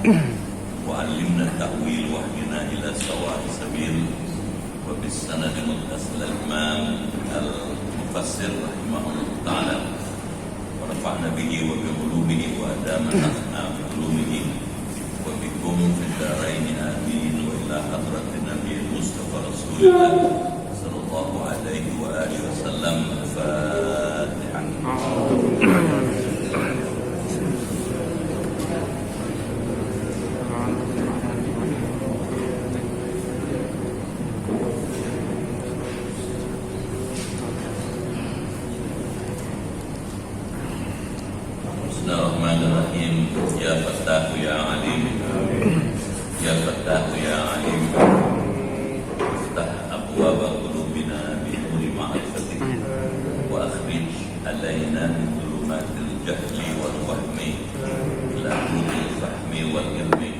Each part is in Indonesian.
وعلمنا التأويل واهدنا إلى سواء السبيل. وبالسند متصل الإمام المفسر رحمه الله تعالى ونفعنا به وبعلومه وأدامنا بعلومه وبكم في الدارين آمين. وإلى حضرة النبي المصطفى رسول الله صلى الله عليه وآله وسلم. الفاتحة. Bismillahirrahmanirrahim. Ya Fattah ya Alim, Ya Fattah ya Alim, iftah abwaba qulubina bi nuri ma'rifatik wa akhrij alaina min dhulumatil jahli wal wahmi ila nuril fahmi wal ilmi.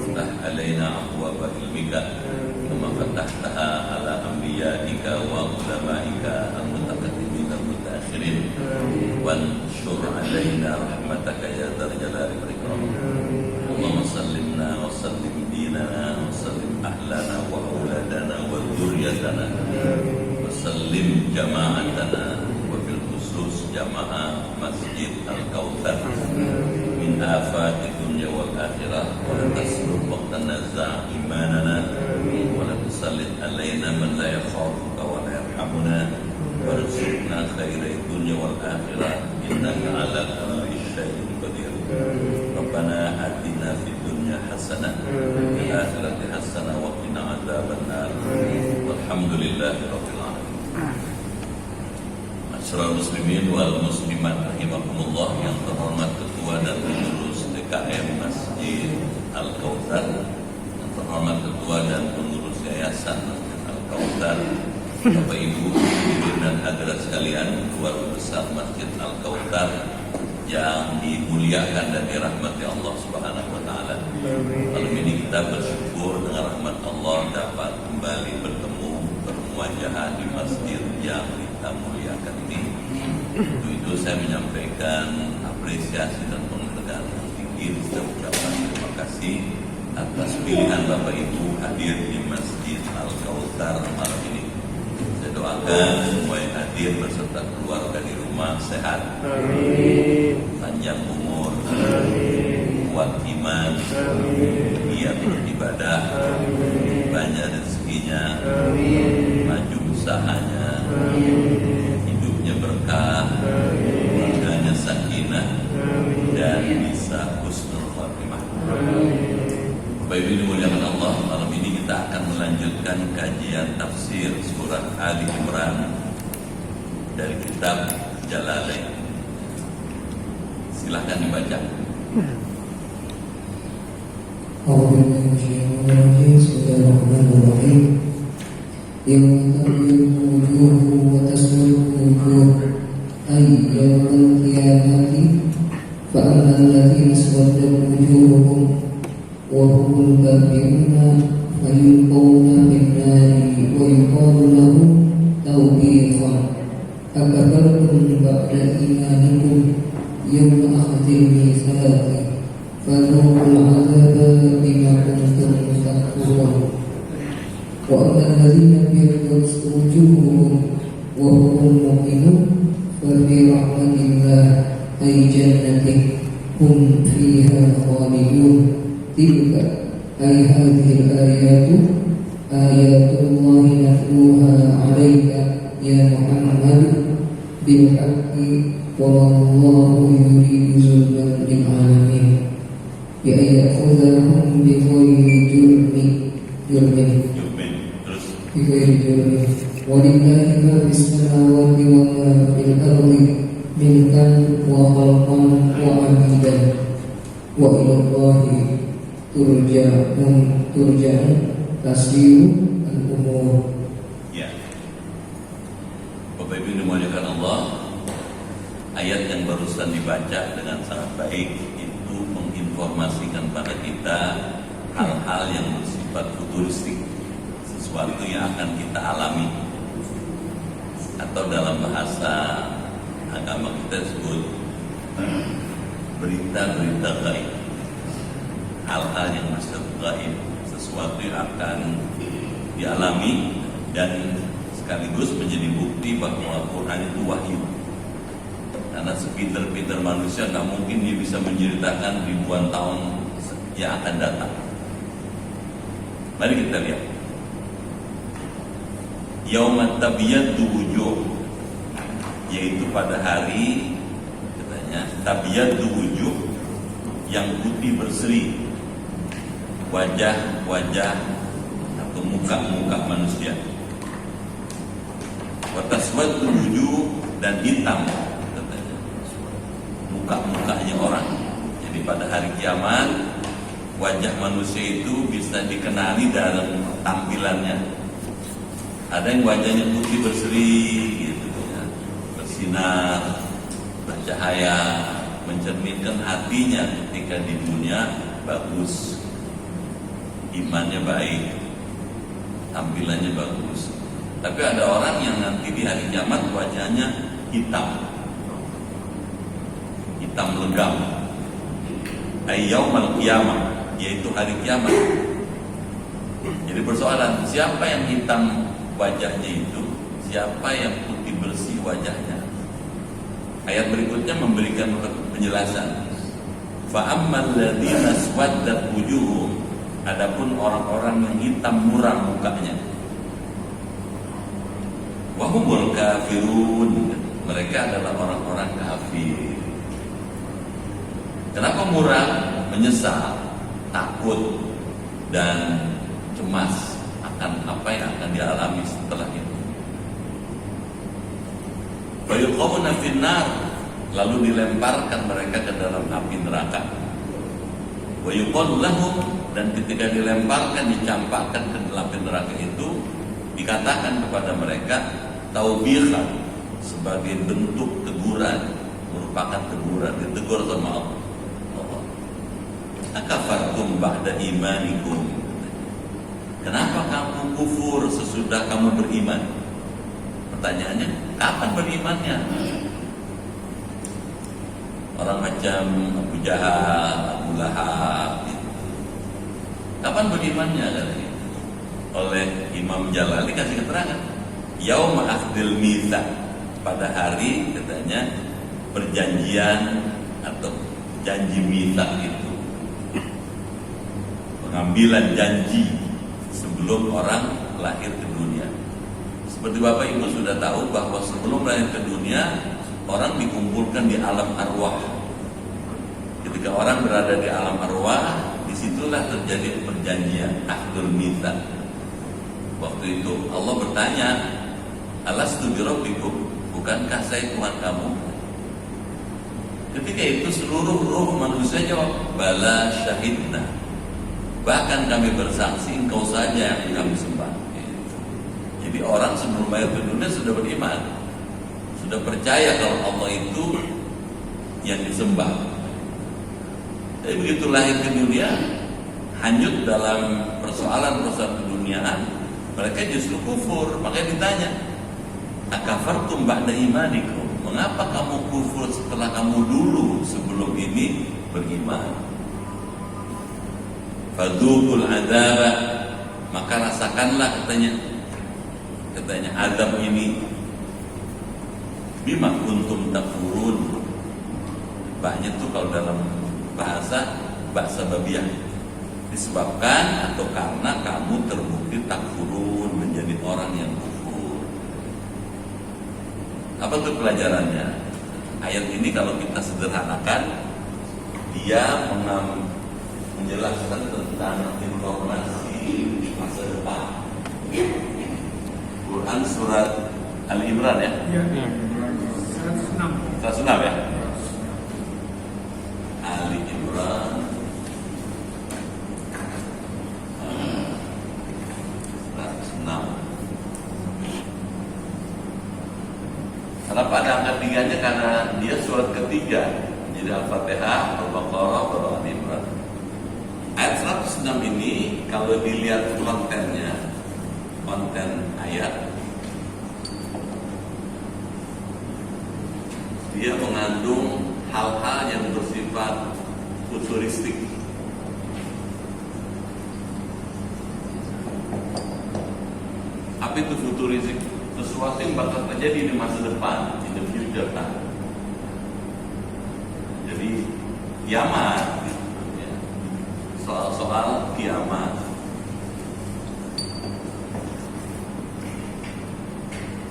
Iftah alaina abwaba ilmika kama fatahtaha ala anbiyaika wa ulamaika al-mutaqaddimin al-mutaakhirin. وانشر علينا رحمتك يا ذا الجلال والإكرام. اللهم سلمنا وسلم ديننا وسلم أهلنا وأولادنا وذريتنا وسلم جماعتنا وبالخصوص جماعة مسجد الكوثر من آفات الدنيا والآخرة. ولا تسلب وقت النزاع إيماننا ولا تسلط علينا من لا يخافك ولا يرحمنا. وارزقنا خير الدنيا والآخرة إنك على كل شيء قدير. ربنا آتنا في الدنيا حسنة وفي الآخرة حسنة وقنا عذاب النار. والحمد لله رب العالمين. Masyarul muslimin wal muslimat rahimakumullah, yang terhormat ketua dan pengurus DKM Masjid Al-Kautsar, yang terhormat ketua dan pengurus Yayasan Masjid Al-Kautsar, Bapak Ibu dan hadirat sekalian, keluarga besar Masjid Al-Kautsar yang dimuliakan dan dirahmati Allah Subhanahu wa taala. Malam ini kita bersyukur dengan rahmat Allah dapat kembali bertemu bermuajahah di masjid yang kita muliakan ini. Untuk itu saya menyampaikan apresiasi dan penghargaan yang tinggi dan ucapan terima kasih atas pilihan Bapak Ibu hadir di Masjid Al-Kautsar malam ini. Doakan semua yang hadir beserta keluarga di rumah sehat, amin, panjang umur, amin, kuat iman, giat beribadah, banyak rezekinya, maju usahanya, hidupnya berkah, keluarganya sakinah, dan bisa husnul khatimah. Bapak Ibu dimuliakan Allah, malam ini kita akan melanjutkan kajian tafsir surat Ali Imran dari kitab Jalalain. Silahkan dibaca. Bismillahirrahmanirrahim. Yawma tabyaddu wujuhun wa taswaddu wujuh, ay yawmal qiyamati fa amma alladziina aswaddat wujuhuhum وهم الكافرون فيلقون في النار ويقال لهم توبيخا أكفرتم بعد إيمانكم يوم أخذ الميثاق فذوقوا العذاب بما كنتم تكفرون. وأما الذين ابيضت وجوههم وهم المؤمنون ففي رحمة الله أي جنته هم فيها خالدون. Tilka ay hadhil ayatu ayatullahi natluha alayka ya Muhammad bil haqqi wallahu yuridu zulman lil alamin ya ya'khudhahum bi ghairi jurmin walillahi ma fis samawati wa ma fil ardi milkan wa khalqan wa abidan wa ilallahi turja'un tasdiru al-umur. Ya, Bapak Ibu dimuliakan Allah, ayat yang barusan dibaca dengan sangat baik itu menginformasikan pada kita hal-hal yang bersifat futuristik, sesuatu yang akan kita alami, atau dalam bahasa agama kita sebut berita-berita gaib. hal-hal yang bersifat gaib, sesuatu yang akan dialami, dan sekaligus menjadi bukti bahwa Al-Quran itu wahyu. Karena sepinter-pinter manusia nggak mungkin dia bisa menceritakan ribuan tahun yang akan datang. Mari kita lihat. Yaumat tabyaddu wujuh, yaitu pada hari katanya tabyaddu wujuh, yang putih berseri wajah-wajah atau muka-muka manusia. Wa taswaddu wujuh, dan hitam katanya muka-mukanya orang. Jadi pada hari kiamat wajah manusia itu bisa dikenali dalam tampilannya. Ada yang wajahnya putih berseri gitu ya, bersinar, bercahaya, mencerminkan hatinya ketika di dunia bagus, imannya baik, tampilannya bagus. Tapi ada orang yang nanti di hari kiamat wajahnya hitam legam, yaumul qiyamah, yaitu hari kiamat. Jadi persoalan, siapa yang hitam wajahnya itu, siapa yang putih bersih wajahnya? Ayat berikutnya memberikan penjelasan. Fa ammal ladzina aswaddat wujuhum, adapun orang-orang yang hitam muram mukanya, wa humul kafirun, mereka adalah orang-orang kafir. Kenapa muram? Menyesal, takut, dan cemas akan apa yang akan dialami setelah itu. Fayuqawna finnar, lalu dilemparkan mereka ke dalam api neraka. Wa yuqalu lahum, dan ketika dilemparkan, dicampakkan ke dalam api neraka itu, dikatakan kepada mereka taubihan, sebagai bentuk teguran, merupakan teguran, ditegur sama Allah. Akafartum ba'da imanikum, kenapa kamu kufur sesudah kamu beriman? Pertanyaannya, kapan berimannya? Orang macam Abu Jahal, Abu Lahab, kapan berimannya? Katanya. Oleh Imam Jalali kasih keterangan, yaum akhdil mitsaq, pada hari katanya perjanjian atau janji mitsaq itu, pengambilan janji sebelum orang lahir ke dunia. Seperti Bapak Ibu sudah tahu bahwa sebelum lahir ke dunia, orang dikumpulkan di alam arwah. Ketika orang berada di alam arwah, disitulah terjadi perjanjian akhdul mitsaq. Waktu itu Allah bertanya, alastu birabbikum, bukankah saya Tuhan kamu? Ketika itu seluruh ruh manusia jawab, bala syahidna, bahkan kami bersaksi engkau saja yang kami sembah. Jadi orang sebelum lahir ke dunia sudah beriman, sudah percaya kalau Allah itu yang disembah. Tapi begitu lahir ke dunia, hanyut dalam persoalan-persoalan keduniaan, mereka justru kufur. Makanya ditanya, akafartum ba'da imanikum, mengapa kamu kufur setelah kamu dulu sebelum ini beriman? Fadzuqul adzaba, maka rasakanlah katanya azab ini, bima kuntum takfurun. Banyak tuh kalau dalam bahasa babiah, disebabkan atau karena kamu terbukti takfurun, menjadi orang yang kufur. Apa tuh pelajarannya? Ayat ini kalau kita sederhanakan, dia menjelaskan tentang informasi masa depan. Quran surat Al-Imran ya? Iya, 106. 106 ya? Al-Imran 106. Kenapa ada angka 3-nya? Karena dia surat ketiga. Jadi Al-Fatihah, Al-Baqarah, baru Al-Imran. Ayat 106 ini kalau dilihat kontennya, konten ayat, dia mengandung hal-hal yang bersifat futuristik. Apa itu futuristik? Sesuatu yang bakal terjadi di masa depan, in the future kan. Jadi kiamat, gitu, ya. Soal-soal kiamat.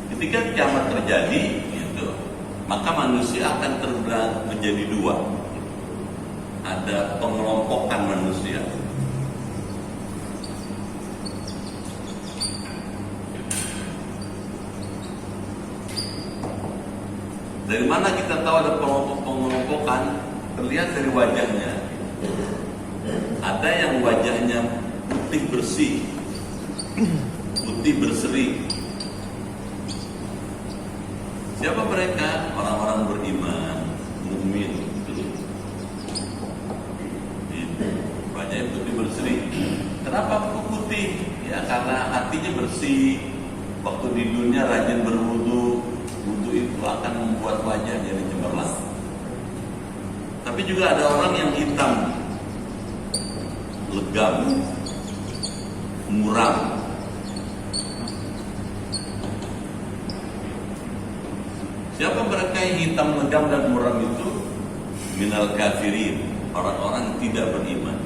Ketika kiamat terjadi, gitu, maka manusia akan terbelah menjadi dua. Ada pengelompokan manusia. Dari mana kita tahu ada pengelompokan? Terlihat dari wajahnya. Ada yang wajahnya putih bersih, putih berseri. Siapa mereka? Orang-orang beriman, mukmin. Wajahnya putih berseri. Kenapa putih? Ya karena hatinya bersih. Waktu di dunia rajin berwudu. Wudu itu akan membuat wajah jadi cemerlang. Tapi juga ada orang yang hitam, legam, muram. Siapa mereka yang hitam, legam, dan muram itu? Minal kafirin, orang-orang yang tidak beriman.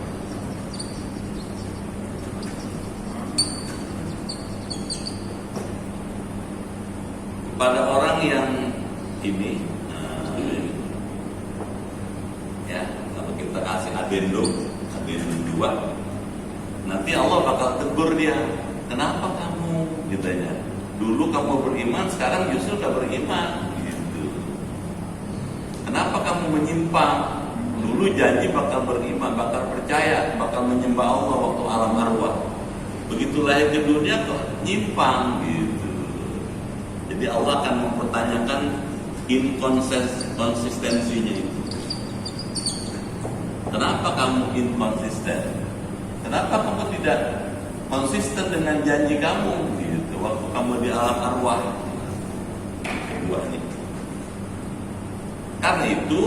Pada orang yang ini, ya, kalau kita kasih adendum 2, nanti Allah bakal tegur dia. Kenapa kamu? Ditanya. Dulu kamu beriman, sekarang justru gak beriman. Gitu. Kenapa kamu menyimpang? Dulu janji bakal beriman, bakal percaya, bakal menyembah Allah waktu alam arwah. Begitu lahir ke dunia kok nyimpang gitu. Jadi Allah akan mempertanyakan inkonsistensinya itu. Kenapa kamu inkonsisten? Kenapa kamu tidak konsisten dengan janji kamu? Gitu, waktu kamu di alam arwah. Kedua ini. Karena itu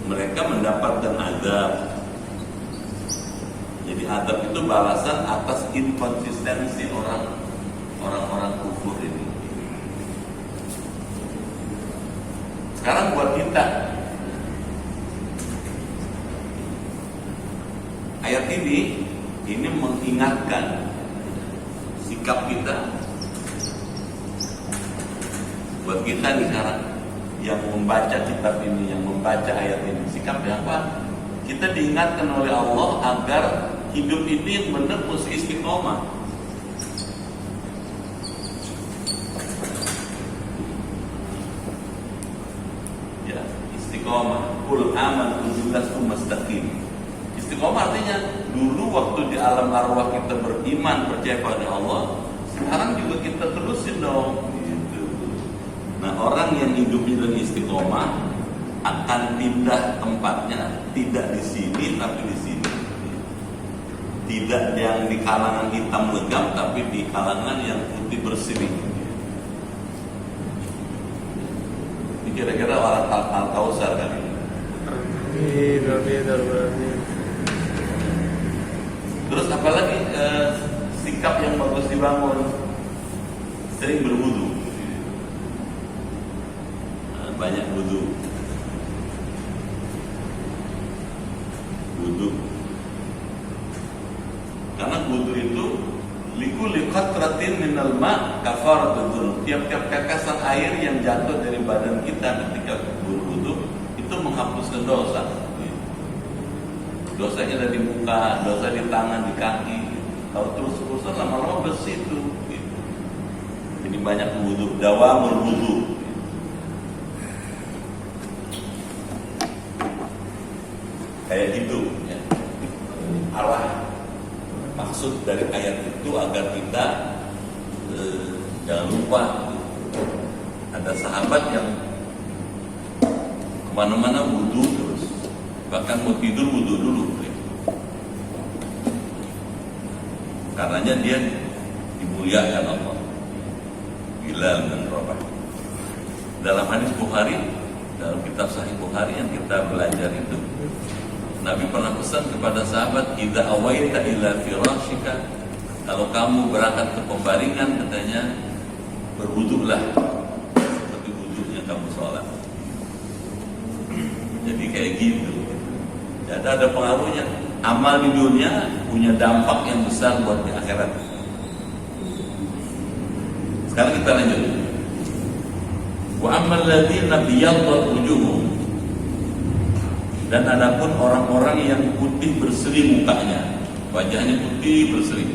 mereka mendapatkan azab. Jadi azab itu balasan atas inkonsistensi orang-orang kufur ini. Sekarang buat kita, ayat ini mengingatkan sikap kita. Buat kita nih sekarang yang membaca kitab ini, yang membaca ayat ini, sikapnya apa? Kita diingatkan oleh Allah agar hidup ini yang benar mesti istiqomah. Istiqomah, kul amantu billahi tsumma istaqim. Istiqomah artinya dulu waktu di alam arwah kita beriman, percaya pada Allah, sekarang juga kita terusin dong. Gitu. Nah, orang yang hidupnya dengan istiqomah akan pindah tempatnya, tidak di sini tapi di sini. Tidak yang di kalangan hitam legam, tapi di kalangan yang putih bersih. Kira-kira orang Al-Kausar kan ini. Terus apalagi sikap yang bagus dibangun, sering berwudu, banyak wudu. Karena wudu itu likuli qatratin minal ma kafaratun dzunub. Tiap-tiap tetesan air yang jatuh dari badan kita ketika berwudu itu menghapuskan dosa. Dosanya ada di muka, dosa di tangan, di kaki. Kalau terus-terusan lama-lama bersih itu. Jadi banyak wudu, dawamul wudu. Kayak gitu ya. Arah maksud dari ayat itu agar kita jangan lupa ada sahabat yang kemana-mana wudu terus, bahkan mau tidur wudu dulu ya. Karenanya dia dimuliakan Allah, Bilal bin Rabah. Dalam hadis Bukhari, dalam kitab Sahih Bukhari yang kita belajar itu, Nabi pernah pesan kepada sahabat, idza awaita ila firashika, kalau kamu berangkat ke pembaringan, katanya, berwuduklah seperti wuduknya kamu sholat. Jadi kayak gitu. Jadi ada pengaruhnya. Amal di dunia punya dampak yang besar buat di akhirat. Sekarang kita lanjut. Wa ammal ladzina biyaddat wujuhum, dan adapun orang-orang yang putih berseri mukanya, wajahnya putih berseri.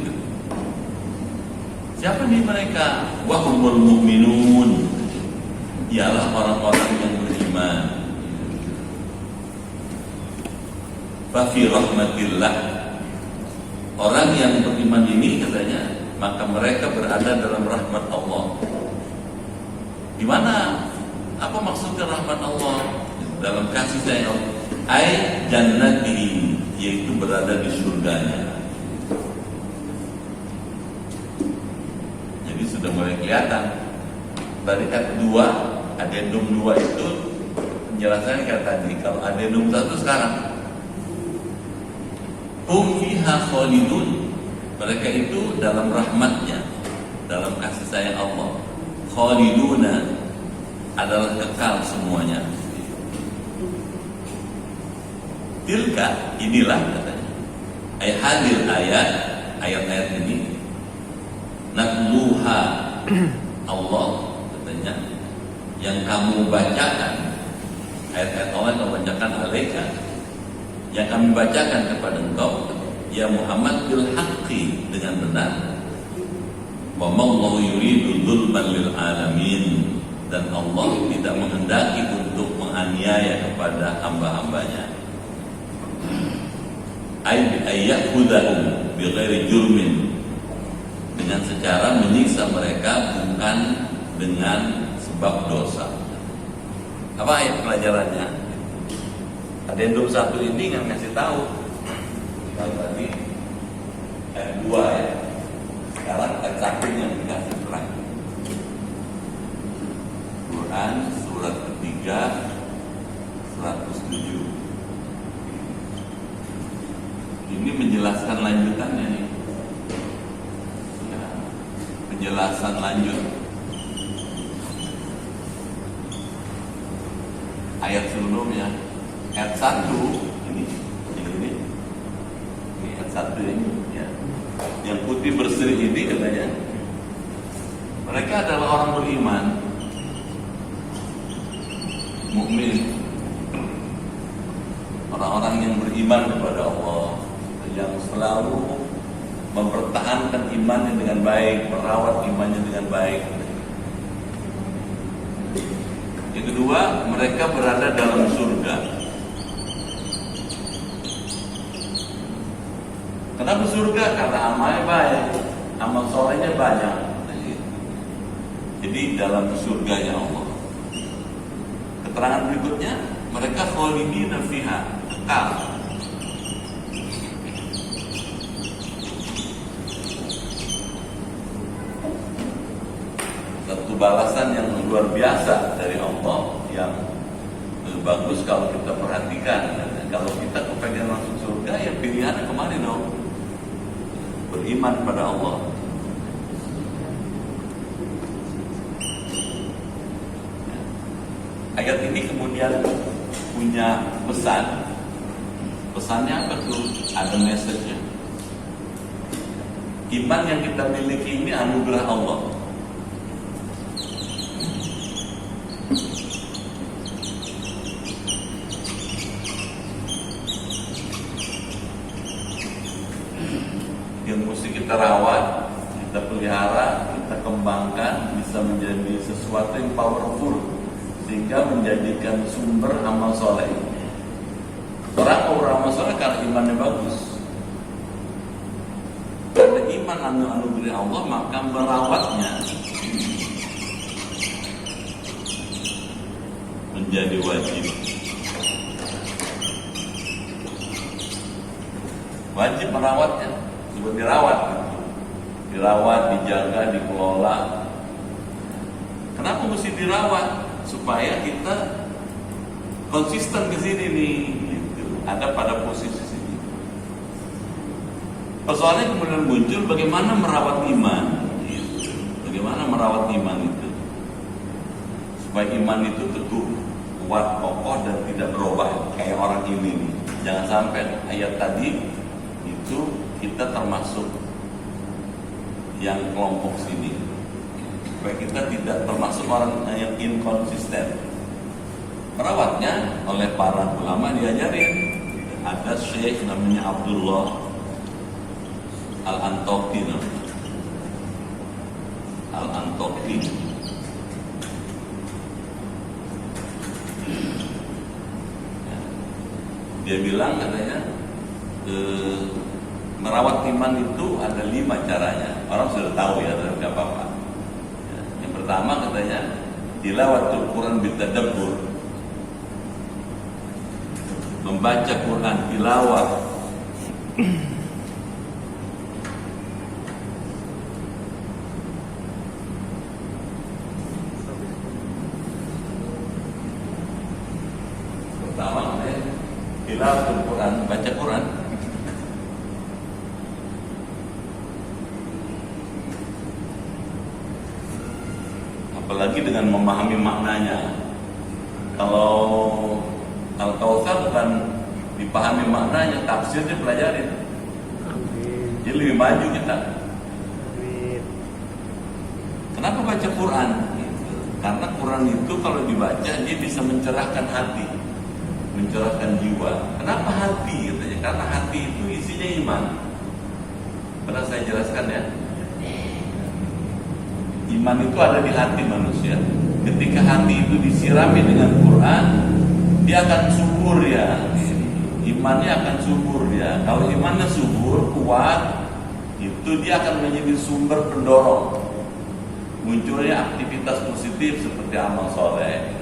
Siapa nih mereka? Wa humul mu'minun, ialah orang-orang yang beriman. Fa fi rahmatillah, orang yang beriman ini katanya, maka mereka berada dalam rahmat Allah. Di mana? Apa maksudnya rahmat Allah? Dalam kasih sayang Allah. Ai jannatihi, yaitu berada di surganya. Jadi sudah mulai kelihatan. Tadi ayat 2, adendum 2 itu penjelasannya kayak tadi. Kalau adendum 1 sekarang, hum fiha khalidun, mereka itu dalam rahmatnya, dalam kasih sayang Allah. Khaliduna adalah kekal semuanya. Tilka, inilah katanya, hadil ayat-ayat ini natluha, Allah katanya, yang kamu bacakan, ayat-ayat Allah yang kamu bacakan alaika, yang kami bacakan kepada engkau ya Muhammad bil haqqi, dengan benar. Wa mallahu yuridu dzulman lil alamin, dan Allah tidak menghendaki untuk menganiaya kepada hamba-hambanya. Ayyakhudahum bighairi jurmin, dengan secara menyiksa mereka bukan dengan sebab dosa. Apa ayat pelajarannya? Adendum 1 ini yang ngasih tahu. Kalau tadi ayat 2 ya. Sekarang ayat 1 yang dikasih terang. Quran surat ketiga 107. Ini menjelaskan lanjutannya nih. Ya, penjelasan lanjut. Ayat sebelumnya. Ayat 1 ini ayat 1 ini ya. Yang putih berseri ini katanya, mereka adalah orang beriman, mukmin, orang-orang yang beriman kepada Allah, yang selalu mempertahankan imannya dengan baik, merawat imannya dengan baik. Yang kedua, mereka berada dalam surga. Kenapa surga? Karena amalnya baik, amal solehnya banyak. Jadi dalam surganya Allah. Keterangan berikutnya, mereka khalidina fiha, kekal. Satu balasan yang luar biasa dari Allah, yang bagus kalau kita perhatikan. Kalau kita kepengen masuk surga, ya pilihannya kemana dong? Beriman pada Allah. Ayat ini kemudian punya pesan. Pesannya apa tuh? Ada message-nya. Iman yang kita miliki ini anugerah Allah. Yang mesti kita rawat, kita pelihara, kita kembangkan, bisa menjadi sesuatu yang powerful, sehingga menjadikan sumber amal soleh. Orang amal soleh karena imannya bagus. Karena iman anugerah Allah, maka merawatnya menjadi wajib. Wajib merawatnya. Dirawat, dijaga, dikelola. Kenapa mesti dirawat? Supaya kita konsisten ke sini nih, gitu. Ada pada posisi sini. Persoalannya kemudian muncul bagaimana merawat iman, gitu. Bagaimana merawat iman itu? Supaya iman itu teguh, kuat, kokoh dan tidak berubah kayak orang ini nih. Jangan sampai ayat tadi itu kita termasuk yang kelompok sini. Supaya kita tidak termasuk orang yang inkonsisten. Merawatnya oleh para ulama diajarin. Ada syekh namanya Abdullah Al-Antoqi. Al-Antoqi. Dia bilang katanya merawat iman itu ada 5 caranya. Orang sudah tahu ya, tapi nggak apa-apa. Yang pertama katanya tilawatul Quran bitadabbur. Membaca Quran tilawah. Pertama tilawatul Quran, baca Quran. Apalagi dengan memahami maknanya. Kalau Al-Kautsar bukan dipahami maknanya, tafsir dipelajarin. Jadi lebih maju kita. Kenapa baca Quran? Karena Quran itu kalau dibaca dia bisa mencerahkan hati, mencerahkan jiwa. Kenapa hati? Katanya karena hati itu isinya iman. Pernah saya jelaskan ya. Iman itu ada di hati manusia. Ketika hati itu disirami dengan Quran, dia akan subur ya. Imannya akan subur ya. Kalau imannya subur, kuat, itu dia akan menjadi sumber pendorong munculnya aktivitas positif seperti amal soleh.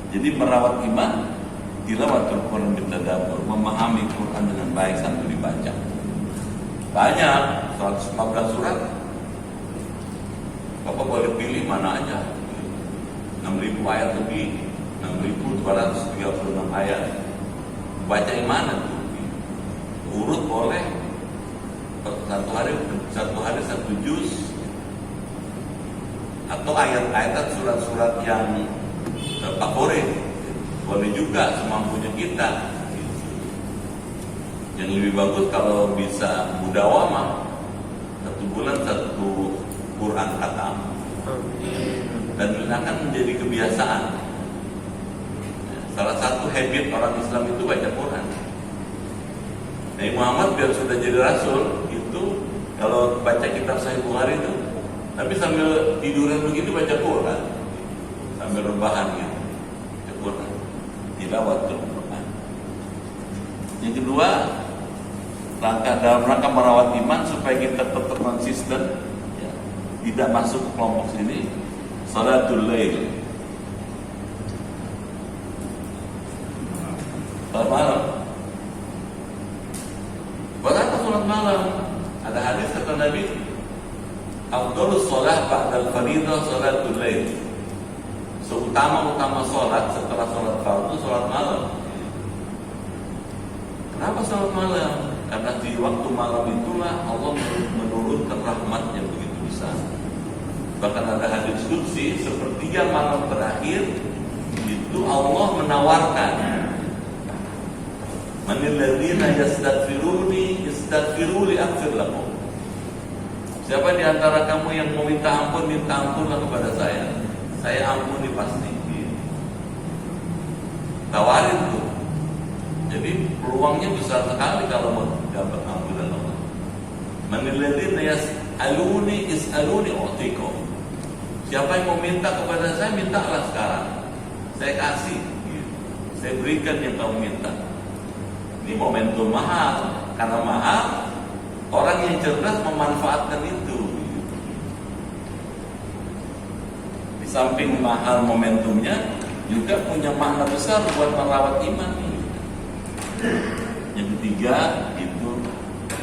Jadi merawat iman, tilawatul Quran bitadabbur, memahami Quran dengan baik sambil dibaca. Banyak, 115 surat. Bapak boleh pilih mana aja. 6.000 ayat lebih, 6.236 ayat. Baca yang mana tuh? Urut boleh. Satu hari satu juz. Atau ayat-ayat surat-surat yang favorit. Boleh juga semampunya kita. Yang lebih bagus kalau bisa mudawamah. 1 bulan 1 Quran khatam. Dan ini akan menjadi kebiasaan. Salah satu habit orang Islam itu baca Quran. Nabi Muhammad biar sudah jadi Rasul itu kalau baca kitab Sahih Bukhari itu, tapi sambil tiduran begitu baca Quran, sambil rebahan gitu, baca Quran, tilawatul Quran. Yang kedua, dalam rangka merawat iman supaya kita tetap konsisten, ya, tidak masuk ke kelompok sini, salatul lail. Salat malam. Buat apa salat malam? Ada hadis kata Nabi, afdhalus shalah ba'dal fardhah salatul lail. Seutama-utama salat setelah salat fardu salat malam. Kenapa salat malam? Karena di waktu malam itulah Allah menurunkan rahmat yang begitu besar. Bahkan ada hadis qudsi, sepertiga malam terakhir itu Allah menawarkan, manil ladzina yastaghfiruni yastaghfiru li aghfir lakum. Siapa di antara kamu yang mau minta ampunlah kepada saya ampuni pasti. Tawarin tuh. Jadi peluangnya besar sekali kalau mau dapat ampunan Allah. Manil ladzina yas'aluni is'aluni u'tikum. Siapa yang mau minta kepada saya, mintalah sekarang. Saya kasih. Saya berikan yang kamu minta. Ini momentum mahal. Karena mahal, orang yang cerdas memanfaatkan itu. Di samping mahal momentumnya, juga punya makna besar buat merawat iman. Yang ketiga itu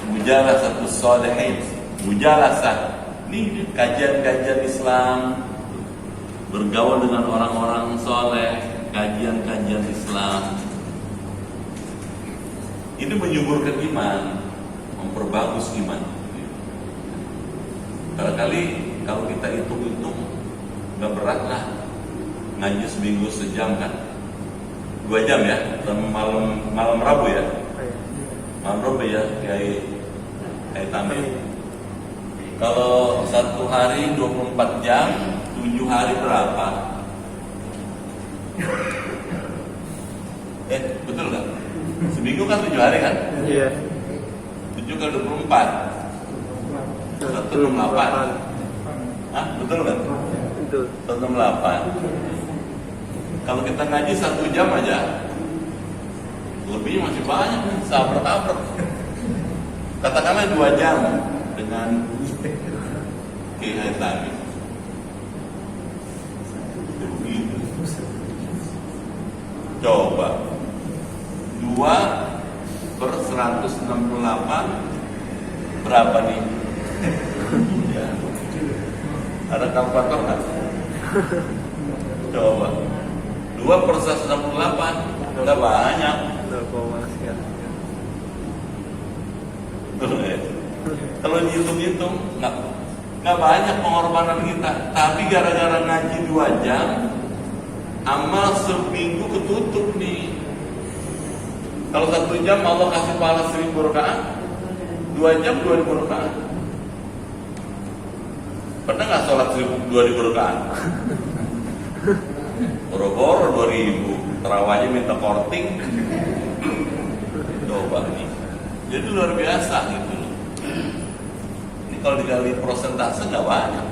mujalasatus sholihin. Mujalasah. Ini kajian-kajian Islam, bergaul dengan orang-orang soleh, kajian-kajian Islam. Ini menyuburkan iman, memperbagus iman. Barangkali kalau kita hitung-hitung nggak berat lah, ngaji seminggu sejam kan, 2 jam ya, malam Rabu ya, malam Rabu ya, kayak Tamir. Kalau 1 hari 24 jam, 7 hari berapa? Betul nggak? Seminggu kan 7 hari kan? Iya. 7 kali 24 168. Hah? Betul nggak? Betul. 168. Kalau kita ngaji 1 jam aja, lebihnya masih banyak nih, sabar-sabar. Katakanlah 2 jam dengan Kiai Tamir. Begitu. Coba 2/168 berapa nih? Ya. Ada kalkulator nggak? Coba 2/168 nggak banyak. 0, sekian. Kalau dihitung-hitung nggak banyak pengorbanan kita, tapi gara-gara ngaji 2 jam, amal seminggu ketutup nih. Kalau 1 jam Allah kasih pahala 1000 rakaat, 2 jam 2000 rakaat. Pernah nggak sholat 2000 rakaat? Boro-boro 2000, terawihnya minta korting. Coba nih, jadi luar biasa gitu loh. Ini kalau dikali persentase nggak banyak.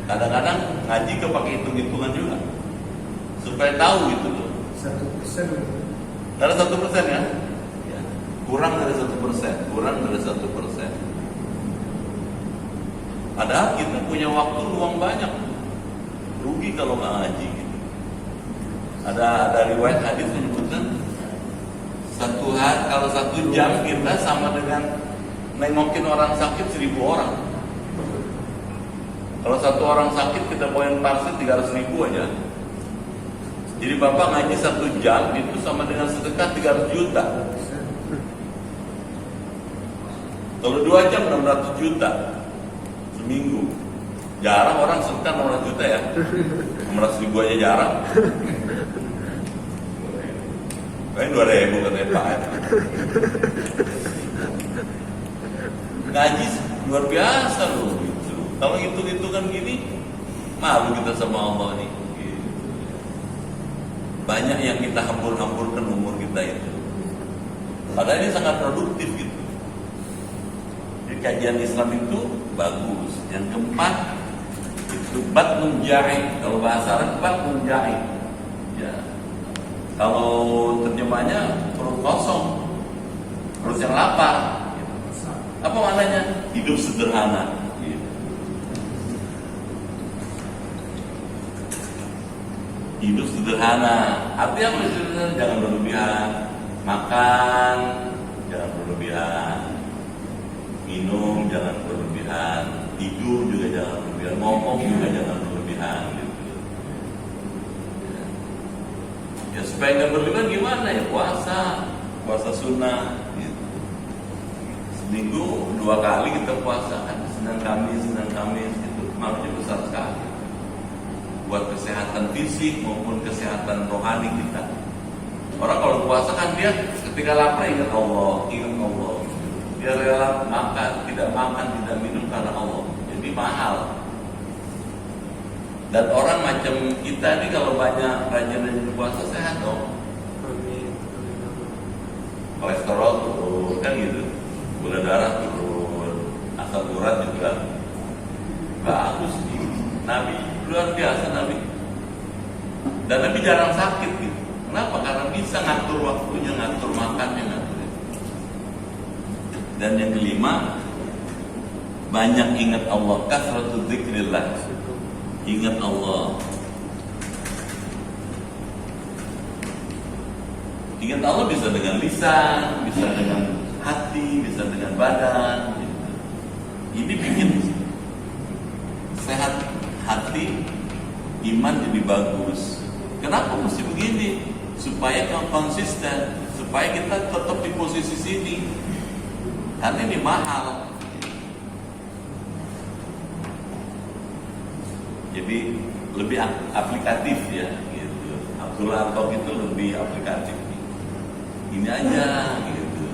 Kadang-kadang ngaji kepake hitung-hitungan juga, supaya tahu gitu loh. 1%. Ada 1% ya? Kurang dari 1%, kurang dari 1%. Padahal kita punya waktu luang banyak, rugi kalau nggak ngaji gitu. Ada riwayat hadis menyebutkan kalau 1 jam kita sama dengan nengokin orang sakit 1000 orang. Kalau 1 orang sakit kita bawain parsit 300.000 aja. Jadi Bapak ngaji 1 jam itu sama dengan sedekah 300 juta. Kalau 2 jam 600 juta seminggu. Jarang orang sedekah 600 juta ya. 600.000 aja jarang. Kayaknya 2.000 katanya Pak. Ngaji luar biasa loh gitu. Kalau hitung-hitungan gini, malu kita sama Allah nih. Gitu. Banyak yang kita hambur-hamburkan umur kita itu. Padahal ini sangat produktif gitu. Jadi kajian Islam itu bagus. Yang keempat itu batnun ja'id. Kalau bahasa Arab batnun ja'id. Ya. Kalau terjemahnya perut kosong, perut yang lapar. Apa maknanya? Hidup sederhana. Hidup sederhana. Artinya apa sederhana? Jangan berlebihan. Makan, jangan berlebihan. Minum, jangan berlebihan. Tidur juga jangan berlebihan. Ngomong juga jangan berlebihan. Ya supaya nggak berlebihan gimana ya? Puasa sunnah. Gitu. Seminggu 2 kali kita puasa kan, Senin Kamis itu maknanya besar sekali buat kesehatan fisik maupun kesehatan rohani kita. Orang kalau puasa kan dia ketika lapar ingat Allah. Dia rela makan, tidak minum karena Allah. Jadi mahal. Dan orang macam kita ini kalau banyak rajin puasa sehat dong. Kolesterol turun kan gitu, gula darah turun, asam urat juga bagus nih. Nabi luar biasa Nabi. Dan Nabi jarang sakit gitu. Kenapa? Karena bisa ngatur waktunya, ngatur makannya, ngatur itu. Dan yang kelima, banyak ingat Allah. Kasratu dzikrillah. Ingat Allah. Ingat Allah bisa dengan lisan, bisa dengan hati, bisa dengan badan. Ini bikin sehat hati, iman jadi bagus. Kenapa mesti begini? Supaya kita konsisten, supaya kita tetap di posisi sini. Karena ini mahal. Jadi lebih aplikatif ya gitu. Abdullah Al-Qaw itu lebih aplikatif. Ini aja gitu.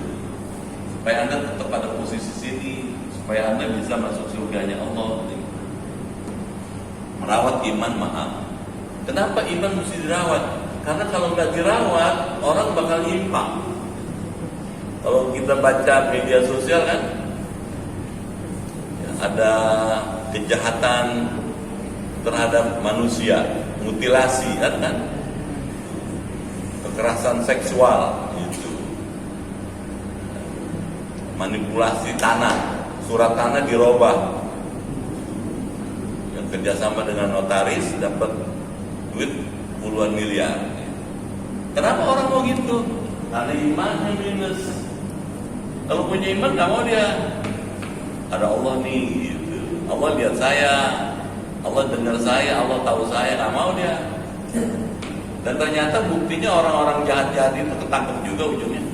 Supaya Anda tetap pada posisi sini, supaya Anda bisa masuk surganya Allah. Merawat iman mahal. Kenapa iman mesti dirawat? Karena kalau nggak dirawat, orang bakal nyimpang. Kalau kita baca media sosial kan, ya, ada kejahatan terhadap manusia, mutilasi kan, kekerasan seksual, gitu. Manipulasi tanah, surat tanah dirubah, yang kerjasama dengan notaris dapat duit puluhan miliar. Kenapa orang mau gitu? Karena imannya minus. Kalau punya iman nggak mau dia. Ada Allah nih, gitu. Allah lihat saya, Allah dengar saya, Allah tahu saya, nggak mau dia. Dan ternyata buktinya orang-orang jahat-jahat itu ketangkep juga ujungnya.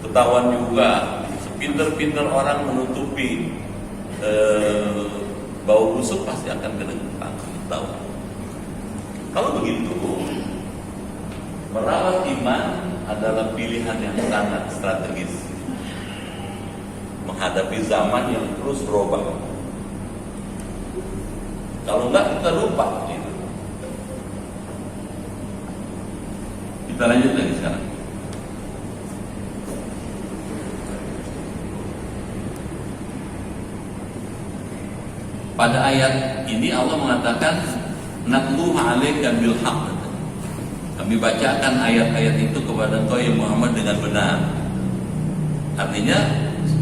Ketahuan juga. Sepinter-pinter orang menutupi bau busuk pasti akan ketangkep. Tahu. Kalau begitu, merawat iman adalah pilihan yang sangat strategis menghadapi zaman yang terus berubah. Kalau enggak kita lupa gitu. Kita lanjut lagi sekarang. Pada ayat ini Allah mengatakan natluha 'alaika bil haqq. Kami bacakan ayat-ayat itu kepada engkau ya Muhammad dengan benar. Artinya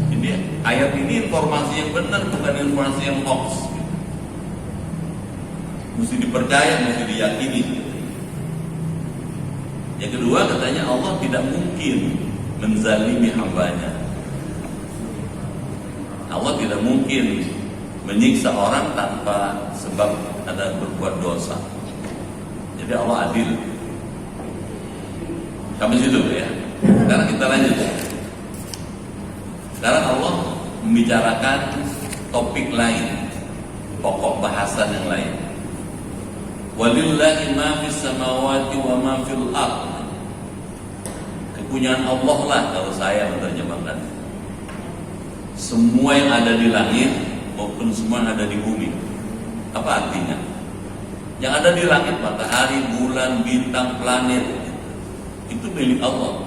ini ayat ini informasi yang benar, bukan informasi yang hoax. Mesti dipercaya, mesti diyakini. Yang kedua katanya Allah tidak mungkin menzalimi hambanya. Allah tidak mungkin menyiksa orang tanpa sebab ada berbuat dosa. Jadi Allah adil. Sampai situ ya. Sekarang kita lanjut. Sekarang Allah membicarakan topik lain, pokok bahasan yang lain. Walillahi ma fis samawati wa ma fil ardh. Kepunyaan Allah lah kalau saya menerjemahkan. Semua yang ada di langit maupun semua yang ada di bumi. Apa artinya? Yang ada di langit matahari, bulan, bintang, planet itu milik Allah.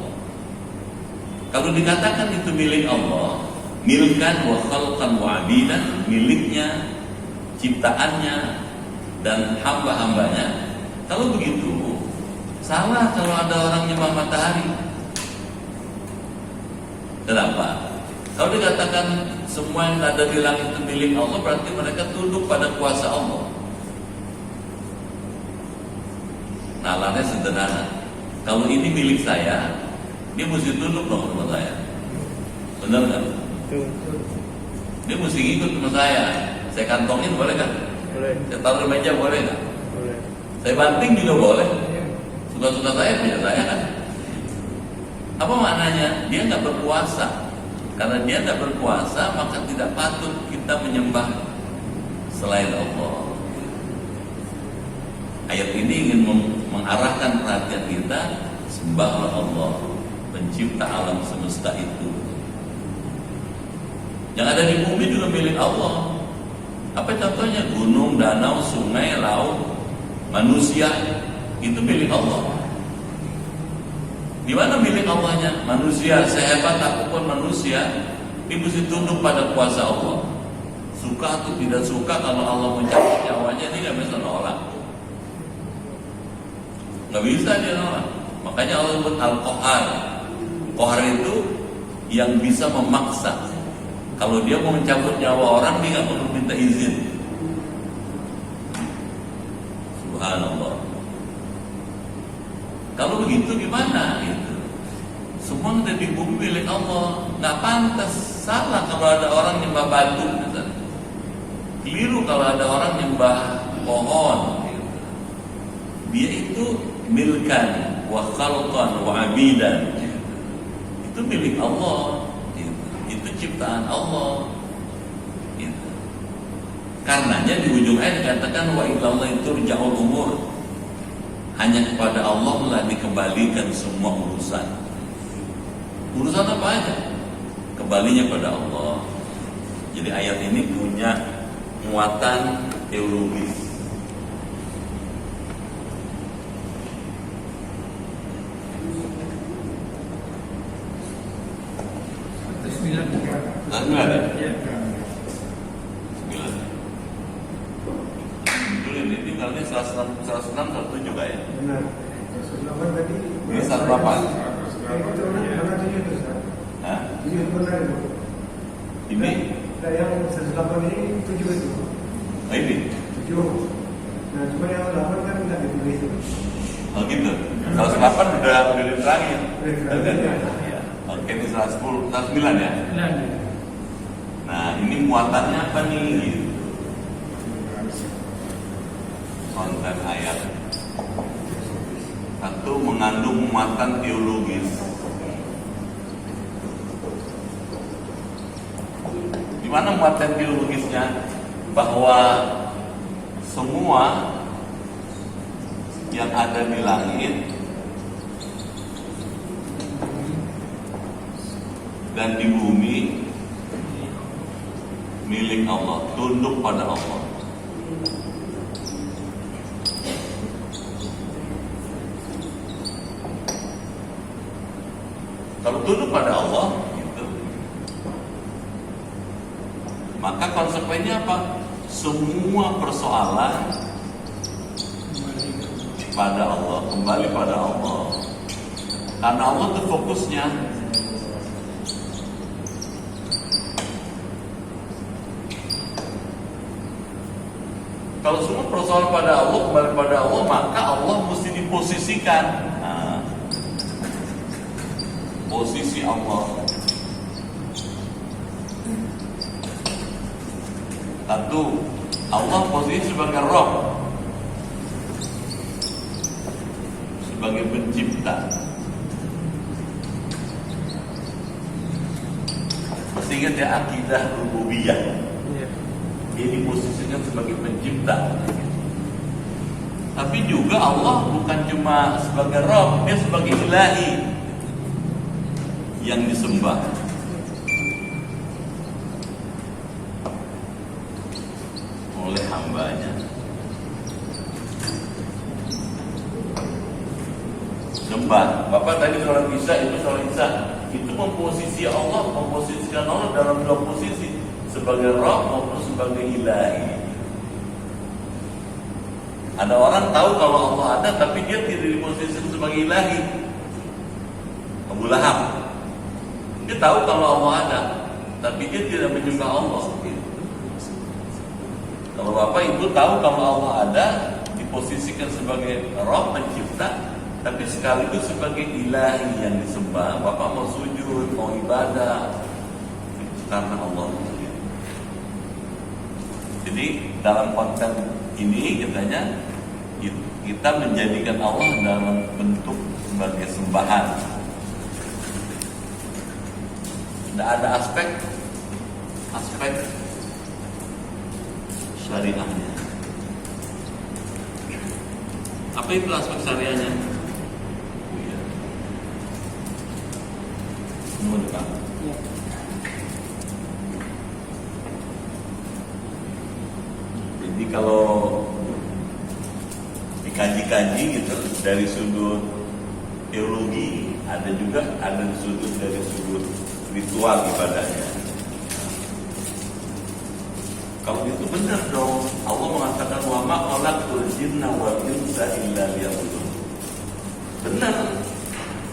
Kalau dikatakan itu milik Allah, milkan wa khalqan wa abidan, miliknya, ciptaannya dan hamba-hambanya. Kalau begitu, salah kalau ada orang nyembah matahari. Kenapa? Kalau dikatakan semua yang ada di langit itu milik Allah, berarti mereka tunduk pada kuasa Allah. Nalarnya sederhana. Kalau ini milik saya, dia mesti tunduk dong sama saya. Benar nggak? Dia mesti ngikut sama saya. Saya kantongin boleh kan? Boleh. Saya taruh di meja boleh nggak? Boleh. Saya banting juga boleh. Suka-suka saya, punya saya kan? Apa maknanya? Dia nggak berkuasa. Karena dia tidak berkuasa, maka tidak patut kita menyembah selain Allah. Ayat ini ingin mengarahkan perhatian kita, sembahlah Allah, pencipta alam semesta itu. Yang ada di bumi juga milik Allah. Apa contohnya? Gunung, danau, sungai, laut, manusia, itu milik Allah. Di mana milik Allahnya? Manusia, sehebat apapun manusia, dia mesti tunduk pada kuasa Allah. Suka atau tidak suka, kalau Allah mencabut nyawanya, dia nggak bisa nolak. Nggak bisa dia nolak. Makanya Allah sebut Al-Qahar. Qahar itu yang bisa memaksa. Kalau dia mau mencabut nyawa orang, dia nggak perlu minta izin. Subhanallah. Kalau begitu gimana? Gitu. Semua ada di bumi milik Allah. Nggak pantas, salah kalau ada orang nyembah batu. Misalnya. Keliru kalau ada orang nyembah pohon. Gitu. Dia itu milkan wa khalqan wa abidan. Itu milik Allah. Gitu. Itu ciptaan Allah. Gitu. Karenanya di ujung ayat dikatakan wa ilallahi turja'ul umur. Hanya kepada Allah lah dikembalikan semua urusan. Urusan apa aja? Kembalinya pada Allah. Jadi ayat ini punya muatan teologis. Sembilan. Sembilan ya? Ya. Sembilan. Dulu ini tinggalnya 106, 107 juga ya? Benar. 108 tadi. Ini 108. Itu benar 7 itu, Ustaz. Hah? 7 itu benar itu. Ini? Nah, yang 108 ini 7 itu. Oh ini? 7. Nah, cuma yang 8 kan enggak ditulis itu. Oh gitu? 108 udah diterangin. Udah diterangin, Ya. Oke, ini 110, 109 ya? Sembilan. Nah, ini muatannya apa nih? Gitu. Konten ayat. Satu, mengandung muatan teologis. Di mana muatan teologisnya? Bahwa semua yang ada di langit dan di bumi milik Allah, tunduk pada Allah. Kalau tunduk pada Allah, gitu, maka konsekuensinya apa? Semua persoalan pada Allah, kembali pada Allah. Karena Allah itu fokusnya. Kalau semua persoalan pada Allah, kembali pada Allah, maka Allah mesti diposisikan. Nah, posisi Allah. Satu, Allah posisi sebagai Rabb, sebagai pencipta. Mesti ingat ya, akidah rububiyah. Iya. Dia diposisikan sebagai pencipta. Tapi juga Allah bukan cuma sebagai Rabb, dia sebagai ilahi yang disembah. Oleh hambanya. Sembah. Bapak tadi sholat isya, itu sholat isya. Itu memposisi Allah, memposisikan Allah dalam dua posisi, sebagai Rabb maupun sebagai ilahi. Ada orang tahu kalau Allah ada, tapi dia tidak diposisikan sebagai ilahi. Abu Lahab, dia tahu kalau Allah ada, tapi dia tidak menyembah Allah. Kalau Bapak Ibu tahu kalau Allah ada, diposisikan sebagai Rabb pencipta, tapi sekaligus sebagai ilahi yang disembah. Bapak mau sujud, mau ibadah, karena Allah. Jadi dalam konten ini katanya kita menjadikan Allah dalam bentuk sebagai sembahan. Tidak ada aspek syariahnya. Apa itu aspek syariahnya? Semua dekat. Jadi kalau dikaji-kaji gitu dari sudut teologi, ada juga dari sudut ritual ibadahnya. Kalau itu benar dong, Allah mengatakan wa ma khalaqtul jinna wal insa illa liya'budun. Benar.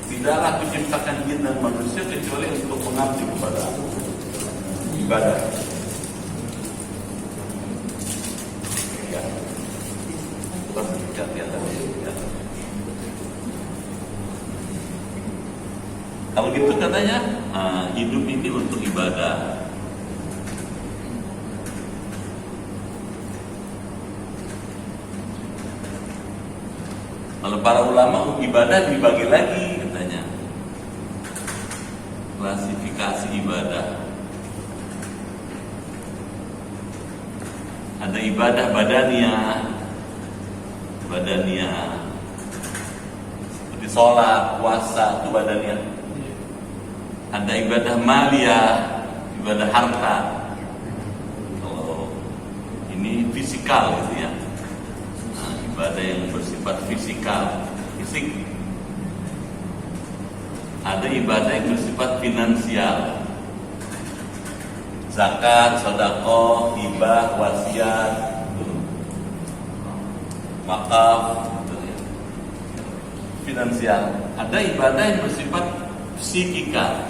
Tidaklah aku ciptakan jin dan manusia kecuali untuk mengabdi kepada aku. Ibadah. Ya. Berdekat ya tadi. Ya. Kalau gitu katanya hidup ini untuk ibadah. Kalau para ulama ibadah dibagi lagi katanya. Klasifikasi ibadah. Ada ibadah badaniyah, seperti sholat, puasa, itu badaniyah. Ada ibadah maliyah, ibadah harta. Kalau ini fisikal gitu ya. Nah, ibadah yang bersifat fisikal, fisik. Ada ibadah yang bersifat finansial, zakat, sedekah, hibah, wasiat, wakaf, finansial. Ada ibadah yang bersifat psikikal,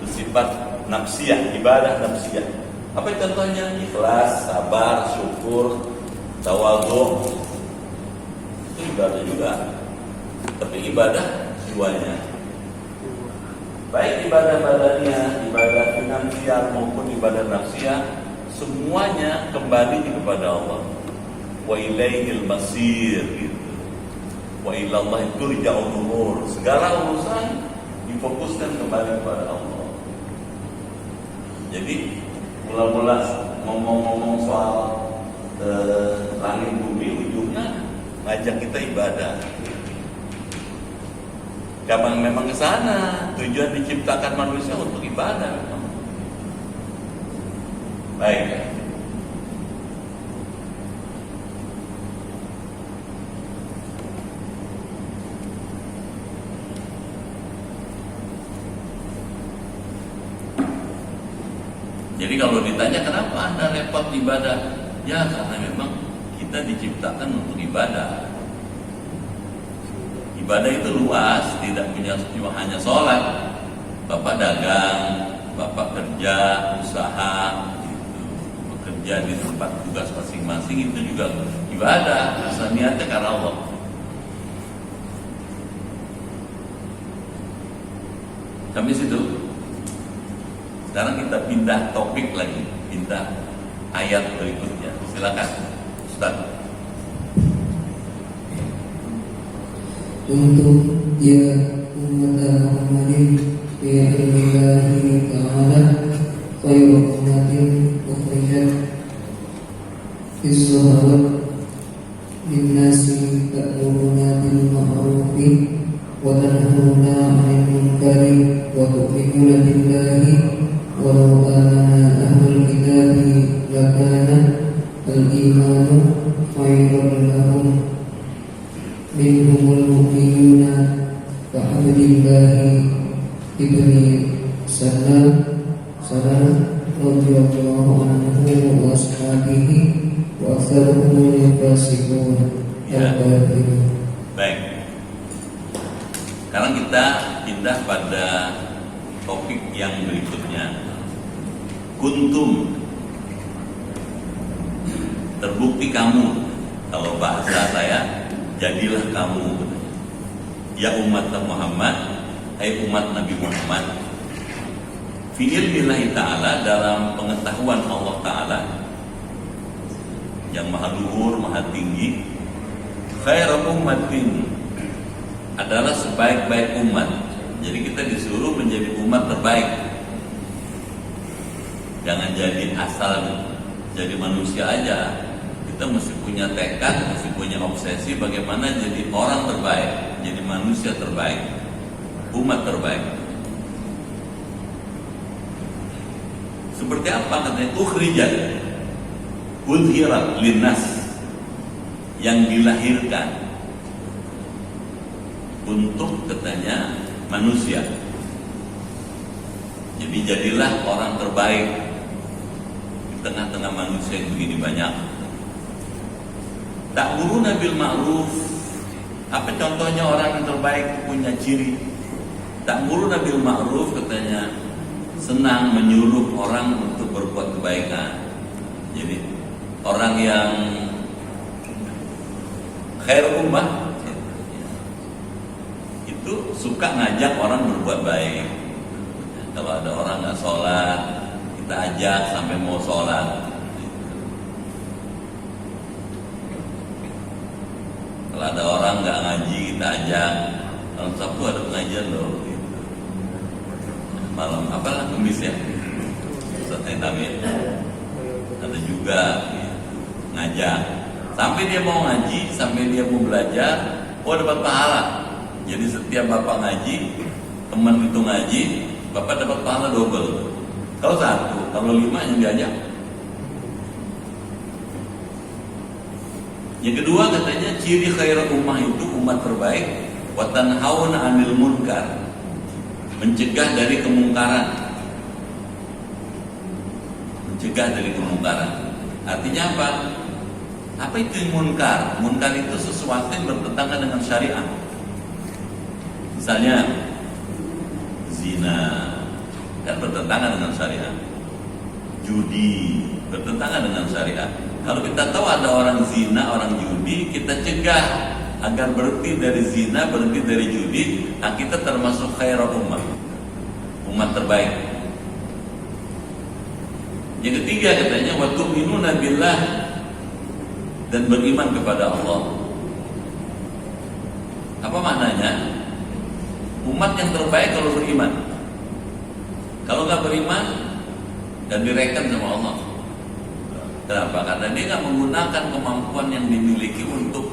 bersifat nafsiyah, ibadah nafsiyah. Apa contohnya? Ikhlas, sabar, syukur, tawadhu. Itu ibadah juga. Tapi ibadah jiwanya. Baik ibadah badannya, ibadah finansial maupun ibadah nafsiyah, semuanya kembali kepada Allah. Wa ilaihil masir gitu. Wa ilallahi turja'ul umur. Segala urusan difokuskan kembali kepada Allah. Jadi mula-mula ngomong-ngomong soal langit bumi, ujungnya ngajak kita ibadah. Gampang memang ke sana. Tujuan diciptakan manusia untuk ibadah. Baik. Jadi kalau ditanya kenapa Anda repot ibadah? Ya karena memang kita diciptakan untuk ibadah. Ibadah itu luas, tidak punya cuma hanya sholat. Bapak dagang, bapak kerja, usaha, gitu. Bekerja di tempat tugas masing-masing itu juga ibadah. Asal niatnya karena Allah. Sampai situ. Sekarang kita pindah topik lagi, pindah ayat berikutnya. Silakan, Ustaz. Untuk ya umat Muhammadin ya Allahi ta'ala khairu ummatin ukhrijat fis-sahawat linnasi ta'muruna bil ma'rufi wa tanhauna 'anil munkari wa tu'minuna billahi walau amana ahlul kitabi lakana al-imanu khairan lahum minhumul mu'minuna ka'abdillahi ibni Salam radhiyallahu anhu wa ashabihi wa aktsaruhum fasiqun. Baik. Sekarang kita pindah pada topik yang berikutnya. Kuntum, terbukti kamu. Kalau bahasa saya, jadilah kamu, ya umat Muhammad, hai umat Nabi Muhammad, fi ilmillahi ta'ala, dalam pengetahuan Allah Ta'ala yang maha luhur, maha tinggi. Khairu ummatin, adalah sebaik-baik umat. Jadi kita disuruh menjadi umat terbaik. Jangan jadi asal jadi manusia aja. Kita mesti punya tekad, mesti punya obsesi bagaimana jadi orang terbaik, jadi manusia terbaik, umat terbaik. Seperti apa katanya? Ukhrijat, udhirat linnas, yang dilahirkan untuk katanya manusia. Jadi jadilah orang terbaik di tengah-tengah manusia yang begini banyak. Ta'muruna bil ma'ruf. Apa contohnya orang yang terbaik punya ciri? Ta'muruna bil ma'ruf katanya senang menyuruh orang untuk berbuat kebaikan. Jadi orang yang khair ummah itu suka ngajak orang berbuat baik. Kalau ada orang nggak sholat, kita ajak sampai mau sholat. Kalau ada orang nggak ngaji, kita ajak. Malam Sabtu ada pengajian loh. Malam apalah Kamis ya. Ustaz Amin, ada juga gitu, ngajak. Sampai dia mau ngaji, sampai dia mau belajar, dapat pahala. Jadi setiap bapak ngaji, teman itu ngaji, bapak dapat pahala double. Kalau 1, kalau 5 yang diajak. Yang kedua katanya ciri khairul ummah itu umat terbaik wa tanhauna 'anil munkar, mencegah dari kemungkaran. Mencegah dari kemungkaran. Artinya apa? Apa itu munkar? Munkar itu sesuatu yang bertentangan dengan syariat. Misalnya zina kan bertentangan dengan syariat. Judi bertentangan dengan syariat. Kalau kita tahu ada orang zina, orang judi, kita cegah agar berhenti dari zina, berhenti dari judi. Nah, kita termasuk khairul ummah, umat terbaik. Yang ketiga katanya wa tu'minuna billah, dan beriman kepada Allah. Apa maknanya? Umat yang terbaik kalau beriman. Kalau nggak beriman dan direken sama Allah. Kenapa? Karena dia nggak menggunakan kemampuan yang dimiliki untuk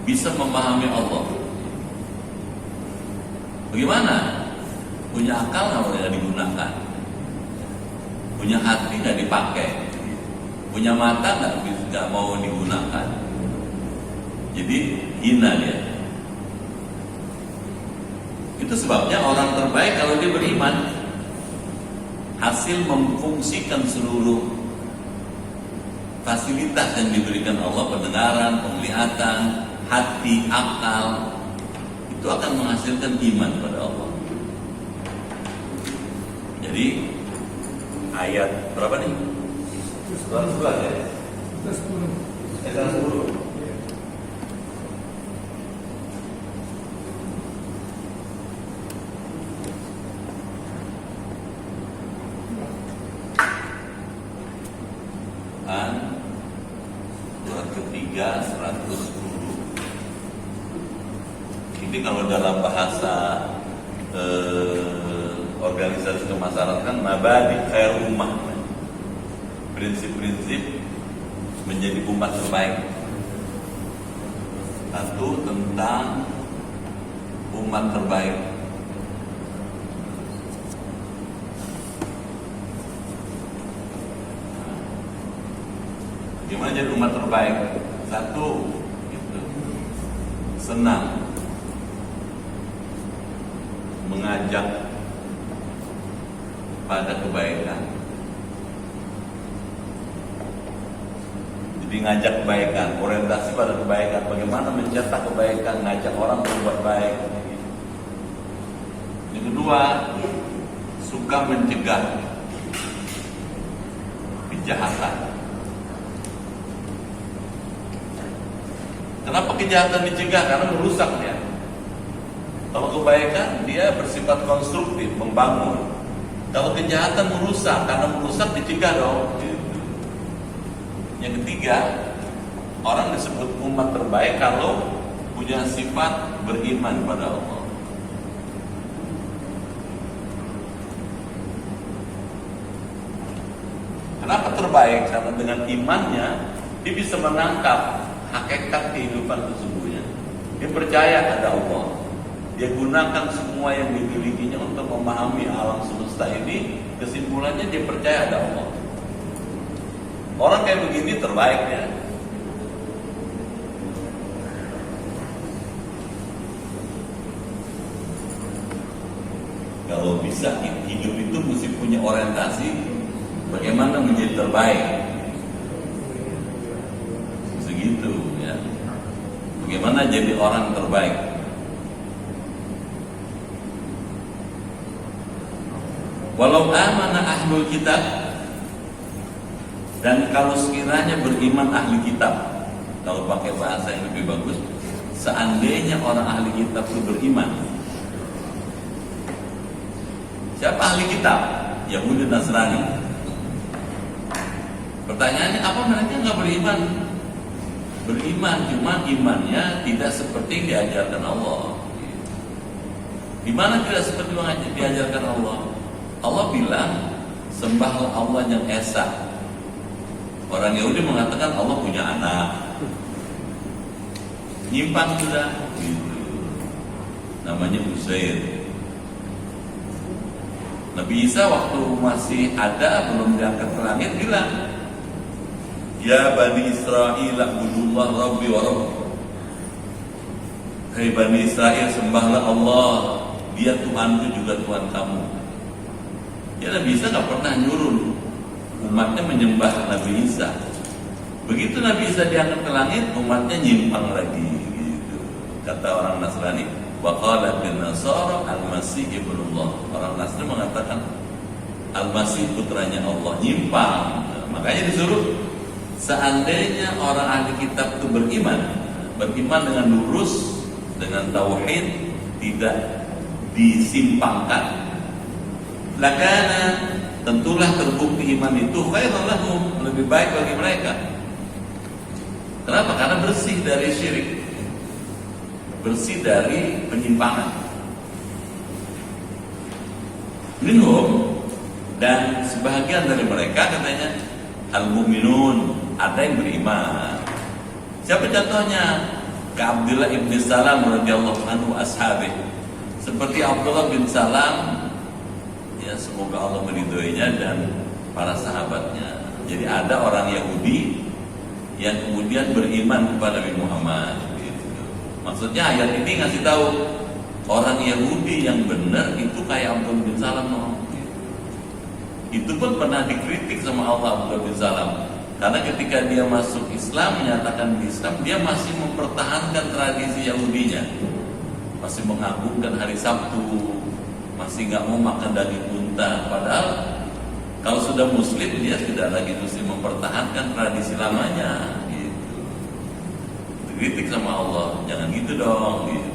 bisa memahami Allah. Bagaimana? Punya akal nggak digunakan, punya hati nggak dipakai, punya mata nggak mau digunakan. Jadi hina dia. Itu sebabnya orang terbaik kalau dia beriman, hasil memfungsikan seluruh fasilitas yang diberikan Allah, pendengaran, penglihatan, hati, akal, itu akan menghasilkan iman pada Allah. Jadi ayat berapa nih? 11 ya? 10. Ayat 10. Surat ketiga 110. Ini kalau dalam bahasa organisasi kemasyarakatan mabadi khair ummah, prinsip-prinsip menjadi umat terbaik. Satu tentang umat terbaik. Gimana jadi umat terbaik? Satu, gitu, senang mengajak pada kebaikan. Jadi ngajak kebaikan, orientasi pada kebaikan. Bagaimana mencetak kebaikan, ngajak orang berbuat baik. Yang kedua, suka mencegah kejahatan. Kenapa kejahatan dicegah? Karena merusak dia. Kalau kebaikan dia bersifat konstruktif, membangun. Kalau kejahatan merusak, karena merusak dicegah dong. Yang ketiga, orang disebut umat terbaik kalau punya sifat beriman pada Allah. Kenapa terbaik? Karena dengan imannya dia bisa menangkap hakikat kehidupan sesungguhnya. Dia percaya ada Allah. Dia gunakan semua yang dimilikinya untuk memahami alam semesta ini. Kesimpulannya dia percaya ada Allah. Orang kayak begini terbaik ya. Kalau bisa hidup itu mesti punya orientasi bagaimana menjadi terbaik. Segitu ya. Bagaimana jadi orang terbaik. Walau amana ahlul kitab, dan kalau sekiranya beriman ahli kitab, kalau pakai bahasa yang lebih bagus, seandainya orang ahli kitab itu beriman. Siapa ahli kitab? Yahudi Nasrani. Pertanyaannya, apa mereka nggak beriman? Beriman, cuma imannya tidak seperti yang diajarkan Allah. Di mana tidak seperti yang diajarkan Allah? Allah bilang sembahlah Allah yang esa. Orang Yahudi mengatakan Allah punya anak. Nyimpang sudah gitu. Namanya Uzair. Nabi Isa waktu masih ada, belum diangkat ke langit, bilang, Ya Bani Israel, a'budullah Rabbi wa Rabbi. Hai Bani Israel, sembahlah Allah, Dia Tuhanku juga Tuhan kamu. Ya Nabi Isa gak pernah nyuruh umatnya menyembah Nabi Isa. Begitu Nabi Isa diangkat ke langit, umatnya nyimpang lagi gitu. Kata orang Nasrani, wa qala bin Nasara al-Masih ibnullah. Orang Nasrani mengatakan Al-Masih putranya Allah, nyimpang. Makanya disuruh, seandainya orang ahli kitab itu beriman dengan lurus, dengan tauhid, tidak disimpangkan, lakana, tentulah terbukti iman itu khairan lahum, lebih baik bagi mereka. Kenapa? Karena bersih dari syirik, bersih dari penyimpangan. Minhum, dan sebahagian dari mereka katanya al-mu'minun, ada yang beriman. Siapa contohnya? Ka Abdullah ibn Salam radhiyallahu anhu ashabi. Seperti Abdullah bin Salam, ya semoga Allah meridhoinya, dan para sahabatnya. Jadi ada orang Yahudi yang kemudian beriman kepada Nabi Muhammad gitu. Maksudnya ayat ini ngasih tahu orang Yahudi yang benar itu kayak Abdullah bin Salam gitu. Itu pun pernah dikritik sama Allah Abdullah bin Salam, karena ketika dia masuk Islam, menyatakan Islam, dia masih mempertahankan tradisi Yahudinya, masih mengagungkan hari Sabtu, masih nggak mau makan daging unta. Padahal kalau sudah Muslim, dia tidak lagi mesti mempertahankan tradisi lamanya gitu. Dikritik sama Allah, jangan gitu dong gitu.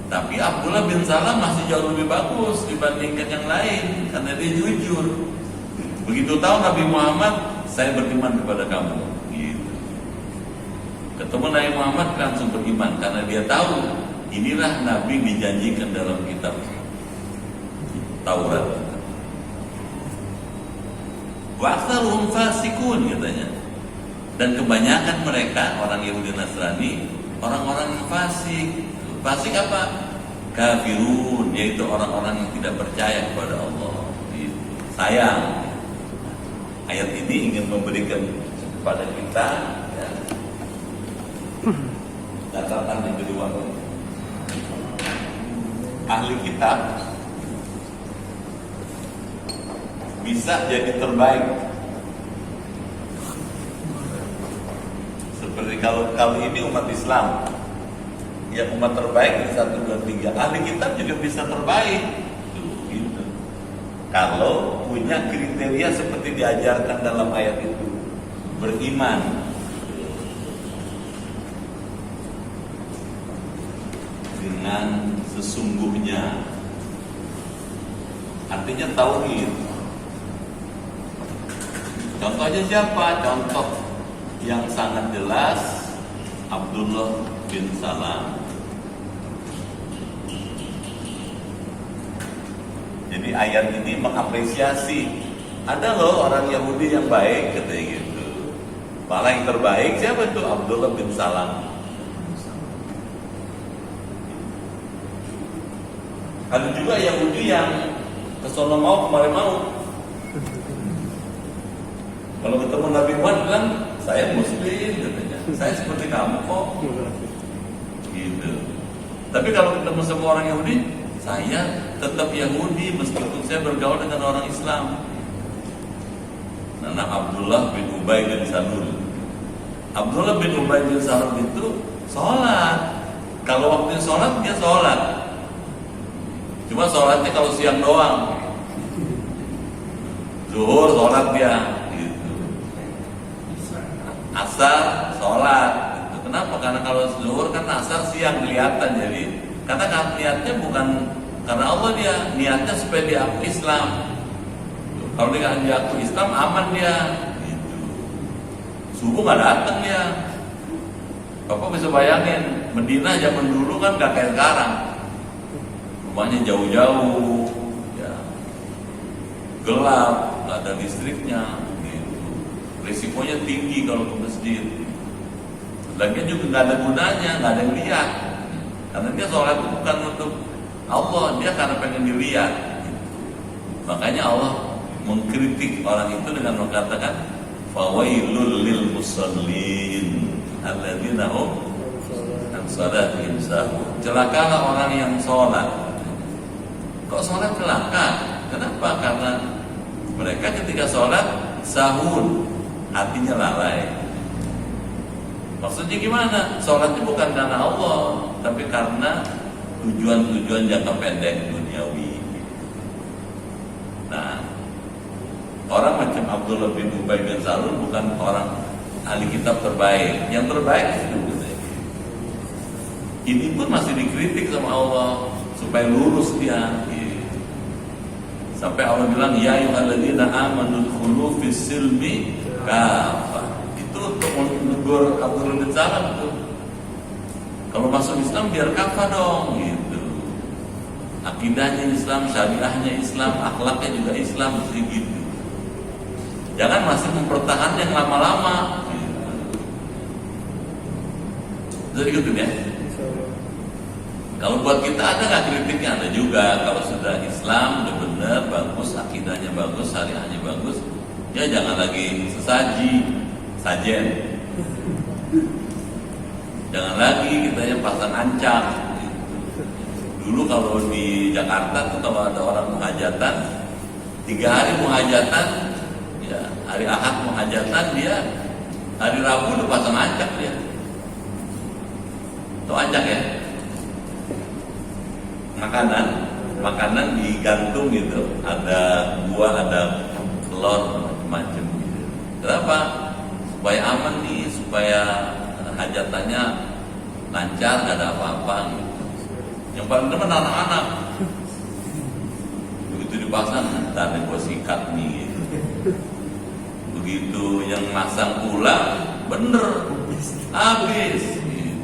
Tapi Abdullah bin Salam masih jauh lebih bagus dibandingkan yang lain, karena dia jujur. Begitu tahu Nabi Muhammad, saya beriman kepada kamu gitu. Ketemu Nabi Muhammad langsung beriman, karena dia tahu inilah Nabi dijanjikan dalam kitab Taurat. Wa aktsaruhum fasikun katanya. Dan kebanyakan mereka orang Yahudi Nasrani, orang-orang yang fasik. Fasik apa? Kafirun, yaitu orang-orang yang tidak percaya kepada Allah gitu. Sayang, ayat ini ingin memberikan kepada kita ya, catatan yang kedua. Ahli kitab bisa jadi terbaik. Seperti kalau ini umat Islam, ya umat terbaik di 1, 2, 3. Ahli kitab juga bisa terbaik gitu. Kalau punya kriteria seperti diajarkan dalam ayat itu, beriman dengan sesungguhnya, artinya tauhid. Contohnya siapa? Contoh yang sangat jelas Abdullah bin Salam. Jadi ayat ini mengapresiasi, ada loh orang Yahudi yang baik katanya gitu. Malah yang terbaik siapa itu? Abdullah bin Salam. Ada juga Yahudi yang kesono mau kemarin mau. Kalau ketemu Nabi Muhammad bilang, saya Muslim katanya, saya seperti kamu kok. Gitu. Tapi kalau ketemu sama orang Yahudi, saya tetap Yahudi meskipun saya bergaul dengan orang Islam. Nah, Abdullah bin Ubay bin Salul. Abdullah bin Ubay bin Salul itu sholat. Kalau waktu sholat dia sholat. Cuma sholatnya kalau siang doang. Zuhur sholat dia. Asar sholat gitu. Kenapa? Karena kalau zuhur kan asar siang kelihatan, jadi karena niatnya bukan karena Allah, dia niatnya supaya dia aku Islam. Kalau dia aku Islam aman dia gitu. Subuh nggak datang dia. Bapak bisa bayangin Medina zaman dulu kan nggak kayak sekarang, rumahnya jauh-jauh ya. gelap, nggak ada listriknya, gitu. Risikonya tinggi kalau ke masjid. Lagian juga nggak ada gunanya, nggak ada yang lihat. Karena dia sholat itu bukan untuk Allah, dia karena pengen dilihat. Makanya Allah mengkritik orang itu dengan mengatakan fawailul lil musallin alladzina hum an salatihim sahun. Celakalah orang yang sholat. Kok sholat celaka? Kenapa? Karena mereka ketika sholat sahun, hatinya lalai. Maksudnya gimana? Sholatnya bukan karena Allah, tapi karena tujuan-tujuan jangka pendek duniawi. Nah, orang macam Abdullah bin Ubay bin Salul bukan orang ahli kitab terbaik. Yang terbaik itu ini pun masih dikritik sama Allah supaya lurus dia. Sampai Allah bilang ya ayyuhalladzina amanu dkhulu fis silmi kafah. Itu untuk menegur Abdullah bin Salam tuh. Kalau masuk Islam biar kafah dong gitu. Akidahnya Islam, syariahnya Islam, akhlaknya juga Islam, mesti gitu. Jangan masih mempertahankan yang lama-lama gitu. Jadi gitu ya. Kalau buat kita ada nggak kritiknya? Ada juga. Kalau sudah Islam udah benar, bagus, akidahnya bagus, syariahnya bagus, ya jangan lagi sajen. Jangan lagi kita yang pasang ancak. Dulu kalau di Jakarta tuh kalau ada orang menghajatan, 3 hari menghajatan, ya hari Ahad menghajatan dia, hari Rabu udah pasang ancak dia. Tuh ancak ya. Makanan digantung gitu, ada buah, ada telur, macam-macam gitu. Kenapa? Supaya aman nih, supaya hajatannya lancar, gak ada apa-apa gitu. Yang paling demen anak-anak. Begitu dipasang, ntar gue sikat nih gitu. Begitu yang masang pulang, bener habis gitu.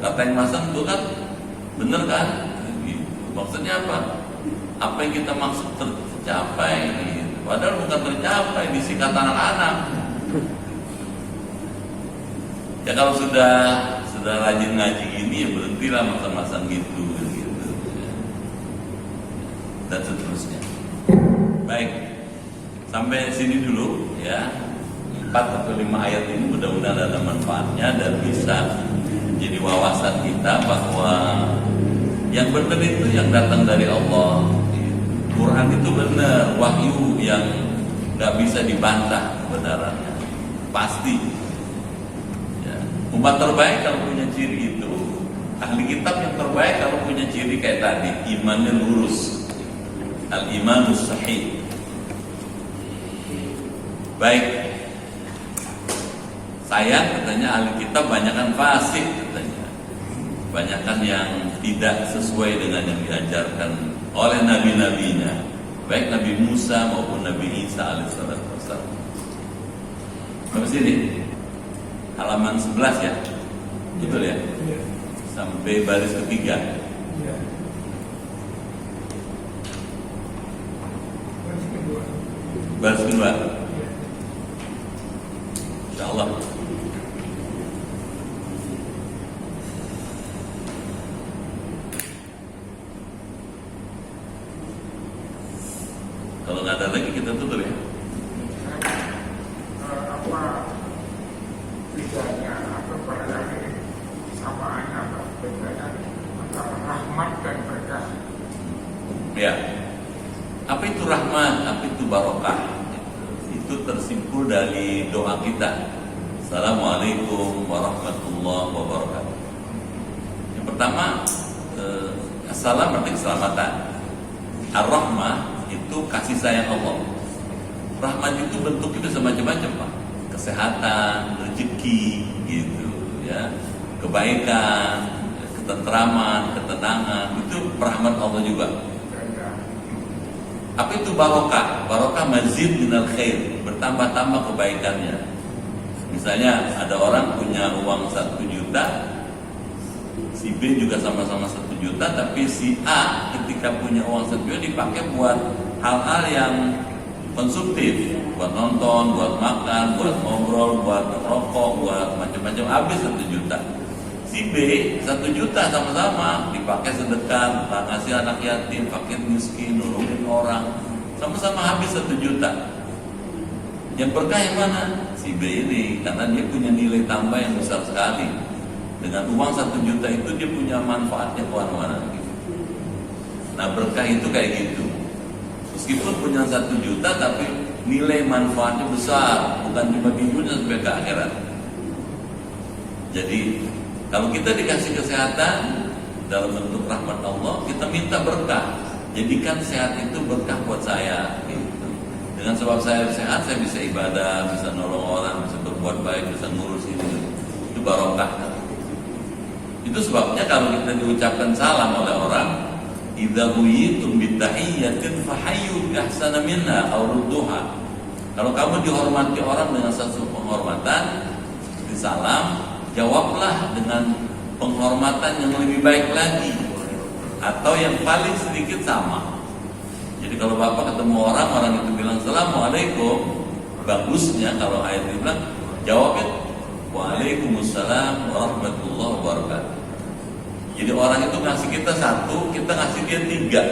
Kata yang masang itu kan bener kan? Maksudnya apa? Apa yang kita maksud tercapai gitu. Padahal bukan tercapai, disikat anak-anak. Ya kalau sudah rajin ngaji gini ya berhentilah masang-masang gitu. Dan seterusnya. Baik, sampai sini dulu ya. 4 atau 5 ayat ini mudah-mudahan ada manfaatnya dan bisa menjadi wawasan kita bahwa yang benar itu yang datang dari Allah. Quran itu benar, wahyu yang nggak bisa dibantah kebenarannya, pasti. Ya. Umat terbaik kalau punya ciri itu, ahli kitab yang terbaik kalau punya ciri kayak tadi, imannya lurus, al-imanus sahih. Baik, sayang katanya ahli kitab banyakan fasik katanya. Banyakan yang tidak sesuai dengan yang diajarkan oleh nabi-nabinya, baik Nabi Musa maupun Nabi Isa alaihissalam. Sampai sini halaman 11 ya, betul ya? Sampai baris ketiga. Baris kedua. Insyaallah. Kalau nggak ada lagi kita tutup ya. Apa bedanya atau perbedaan samaannya atau perbedaan antara rahmat dan berkah? Ya. Apa itu rahmat? Apa itu barokah? Itu tersimpul dari doa kita. Assalamualaikum warahmatullahi wabarakatuh. Yang pertama, assalam berarti keselamatan. Ar-rahmah itu kasih sayang Allah. Rahmat itu bentuknya bisa macam-macam, Pak. Kesehatan, rezeki, gitu, ya, kebaikan, ketentraman, ketenangan, itu rahmat Allah juga. Apa itu barokah? Barokah mazid minal khair, bertambah-tambah kebaikannya. Misalnya ada orang punya uang 1 juta, si B juga sama-sama 1 juta, tapi si A ketika punya uang 1 juta dipakai buat hal-hal yang konsumtif, buat nonton, buat makan, buat ngobrol, buat rokok, buat macam-macam, habis 1 juta. Si B 1 juta sama-sama dipakai sedekah, ngasih anak yatim, fakir miskin, nolongin orang, sama-sama habis 1 juta. Yang berkah yang mana? Si B ini, karena dia punya nilai tambah yang besar sekali. Dengan uang 1 juta itu dia punya manfaatnya kemana-mana. Nah berkah itu kayak gitu. Meskipun punya 1 juta tapi nilai manfaatnya besar, bukan cuma di dunia sampai ke akhirat. Jadi kalau kita dikasih kesehatan dalam bentuk rahmat Allah, kita minta berkah. Jadikan sehat itu berkah buat saya. Gitu. Dengan sebab saya sehat, saya bisa ibadah, bisa nolong orang, bisa berbuat baik, bisa ngurus ini. Itu barokah. Itu sebabnya kalau kita diucapkan salam oleh orang, idza huyitum bitahiyyatin fahayyu bi ahsana minha aw rudduha. Kalau kamu dihormati orang dengan satu penghormatan, seperti salam, jawablah dengan penghormatan yang lebih baik lagi, atau yang paling sedikit sama. Jadi kalau bapak ketemu orang itu bilang assalamualaikum, bagusnya kalau ayat itu bilang jawabin waalaikumsalam warahmatullahi wabarakatuh. Jadi orang itu ngasih kita 1, kita ngasih dia 3.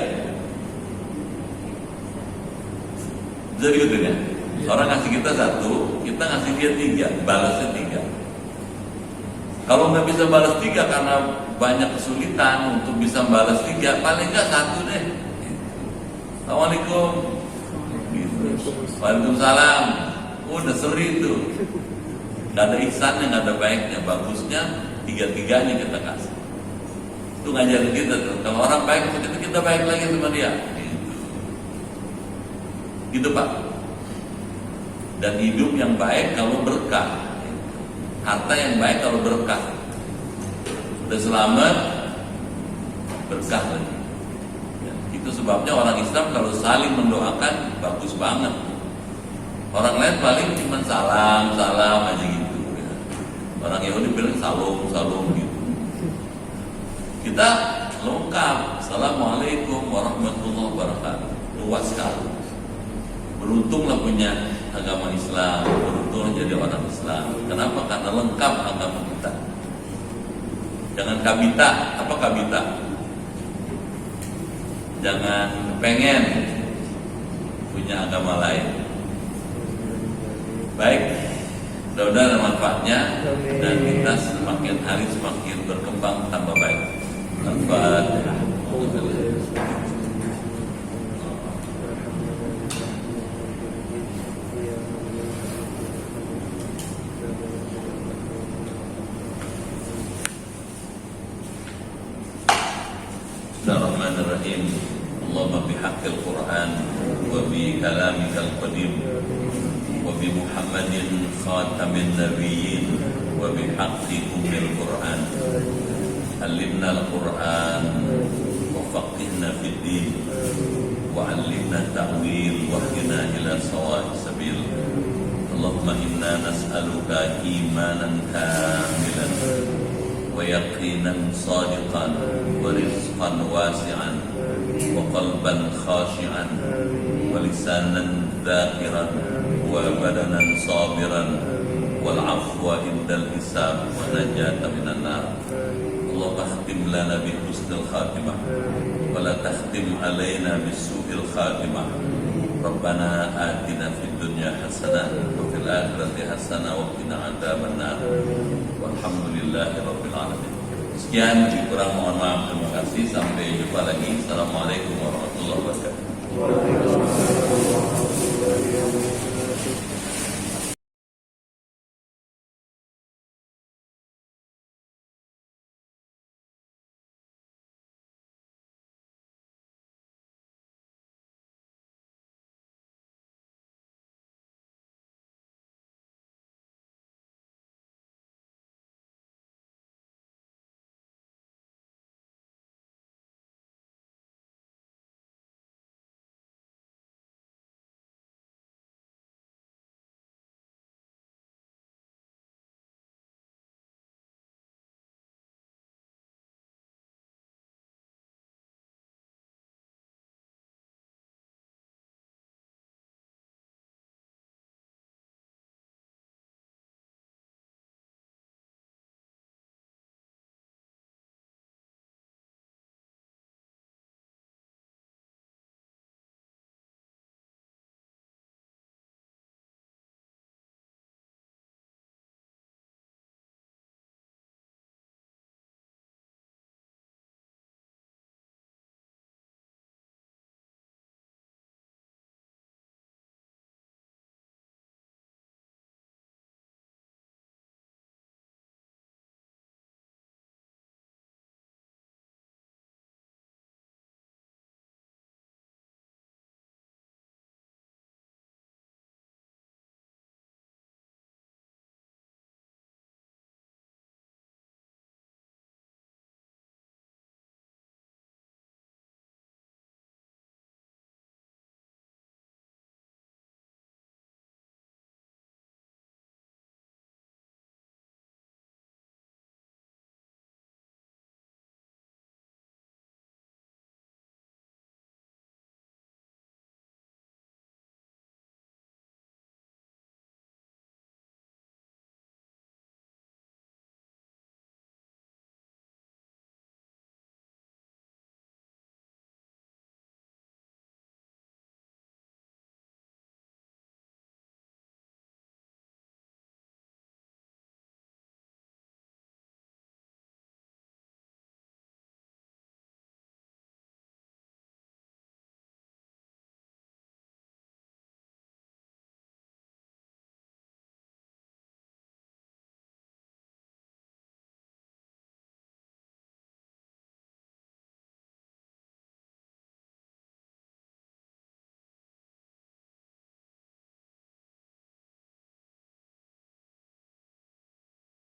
Jadi gitu ya. Orang ngasih kita 1, kita ngasih dia 3, balasnya 3. Kalau nggak bisa balas 3 karena banyak kesulitan untuk bisa balas 3, paling nggak 1 deh. Assalamualaikum. Waalaikumsalam. Udah seri itu. Nggak ada ihsannya, nggak ada baiknya. Bagusnya 3-3-nya kita kasih. Itu ngajarin kita tuh. Kalau orang baik, kita baik lagi sama dia. Gitu Pak. Dan hidup yang baik kalau berkah. Harta yang baik kalau berkah. Udah selamat, berkah lagi. Ya, itu sebabnya orang Islam kalau saling mendoakan bagus banget. Orang lain paling cuma salam aja gitu. Ya. Orang Yahudi bilang salam gitu. Kita lengkap. Assalamualaikum warahmatullahi wabarakatuh. Luas sekali. Beruntunglah punya agama Islam, beruntunglah jadi orang Islam. Kenapa? Karena lengkap agama kita. Jangan kabita. Apa kabita? Jangan pengen punya agama lain. Baik, mudah-mudahan ada manfaatnya dan kita semakin hari semakin berkembang tambah baik. Al-Fatihah. Bismillahirrahmanirrahim. Allahumma bihaqqil Qur'an wa bi kalamikal qadim wa bi Muhammadin khatamin nabiyyin wa bi haqqi ummil Qur'an. Alimna al-Qur'an wa faqihna fid din wa 'allimna ta'wil wa hdina ila sawa'is sabil. Allahumma inna nas'aluka imanan kamilan wa yaqinan sadiqan wa rizqan wasi'an wa qalban khashi'an wa lisanan dhakiran wa badanan sabiran wal afwa indal hisab wa najata minan nar. Allah takhtim lana bi husnil khatimah wa la takhtim alaina bis su'il khatimah. Rabbana atina fid dunya hasanah wa fil akhirati hasanah wa qina adzabannar. Walhamdulillahi rabbil alamin. Sekian, kurang mohon maaf, terima kasih, sampai jumpa lagi.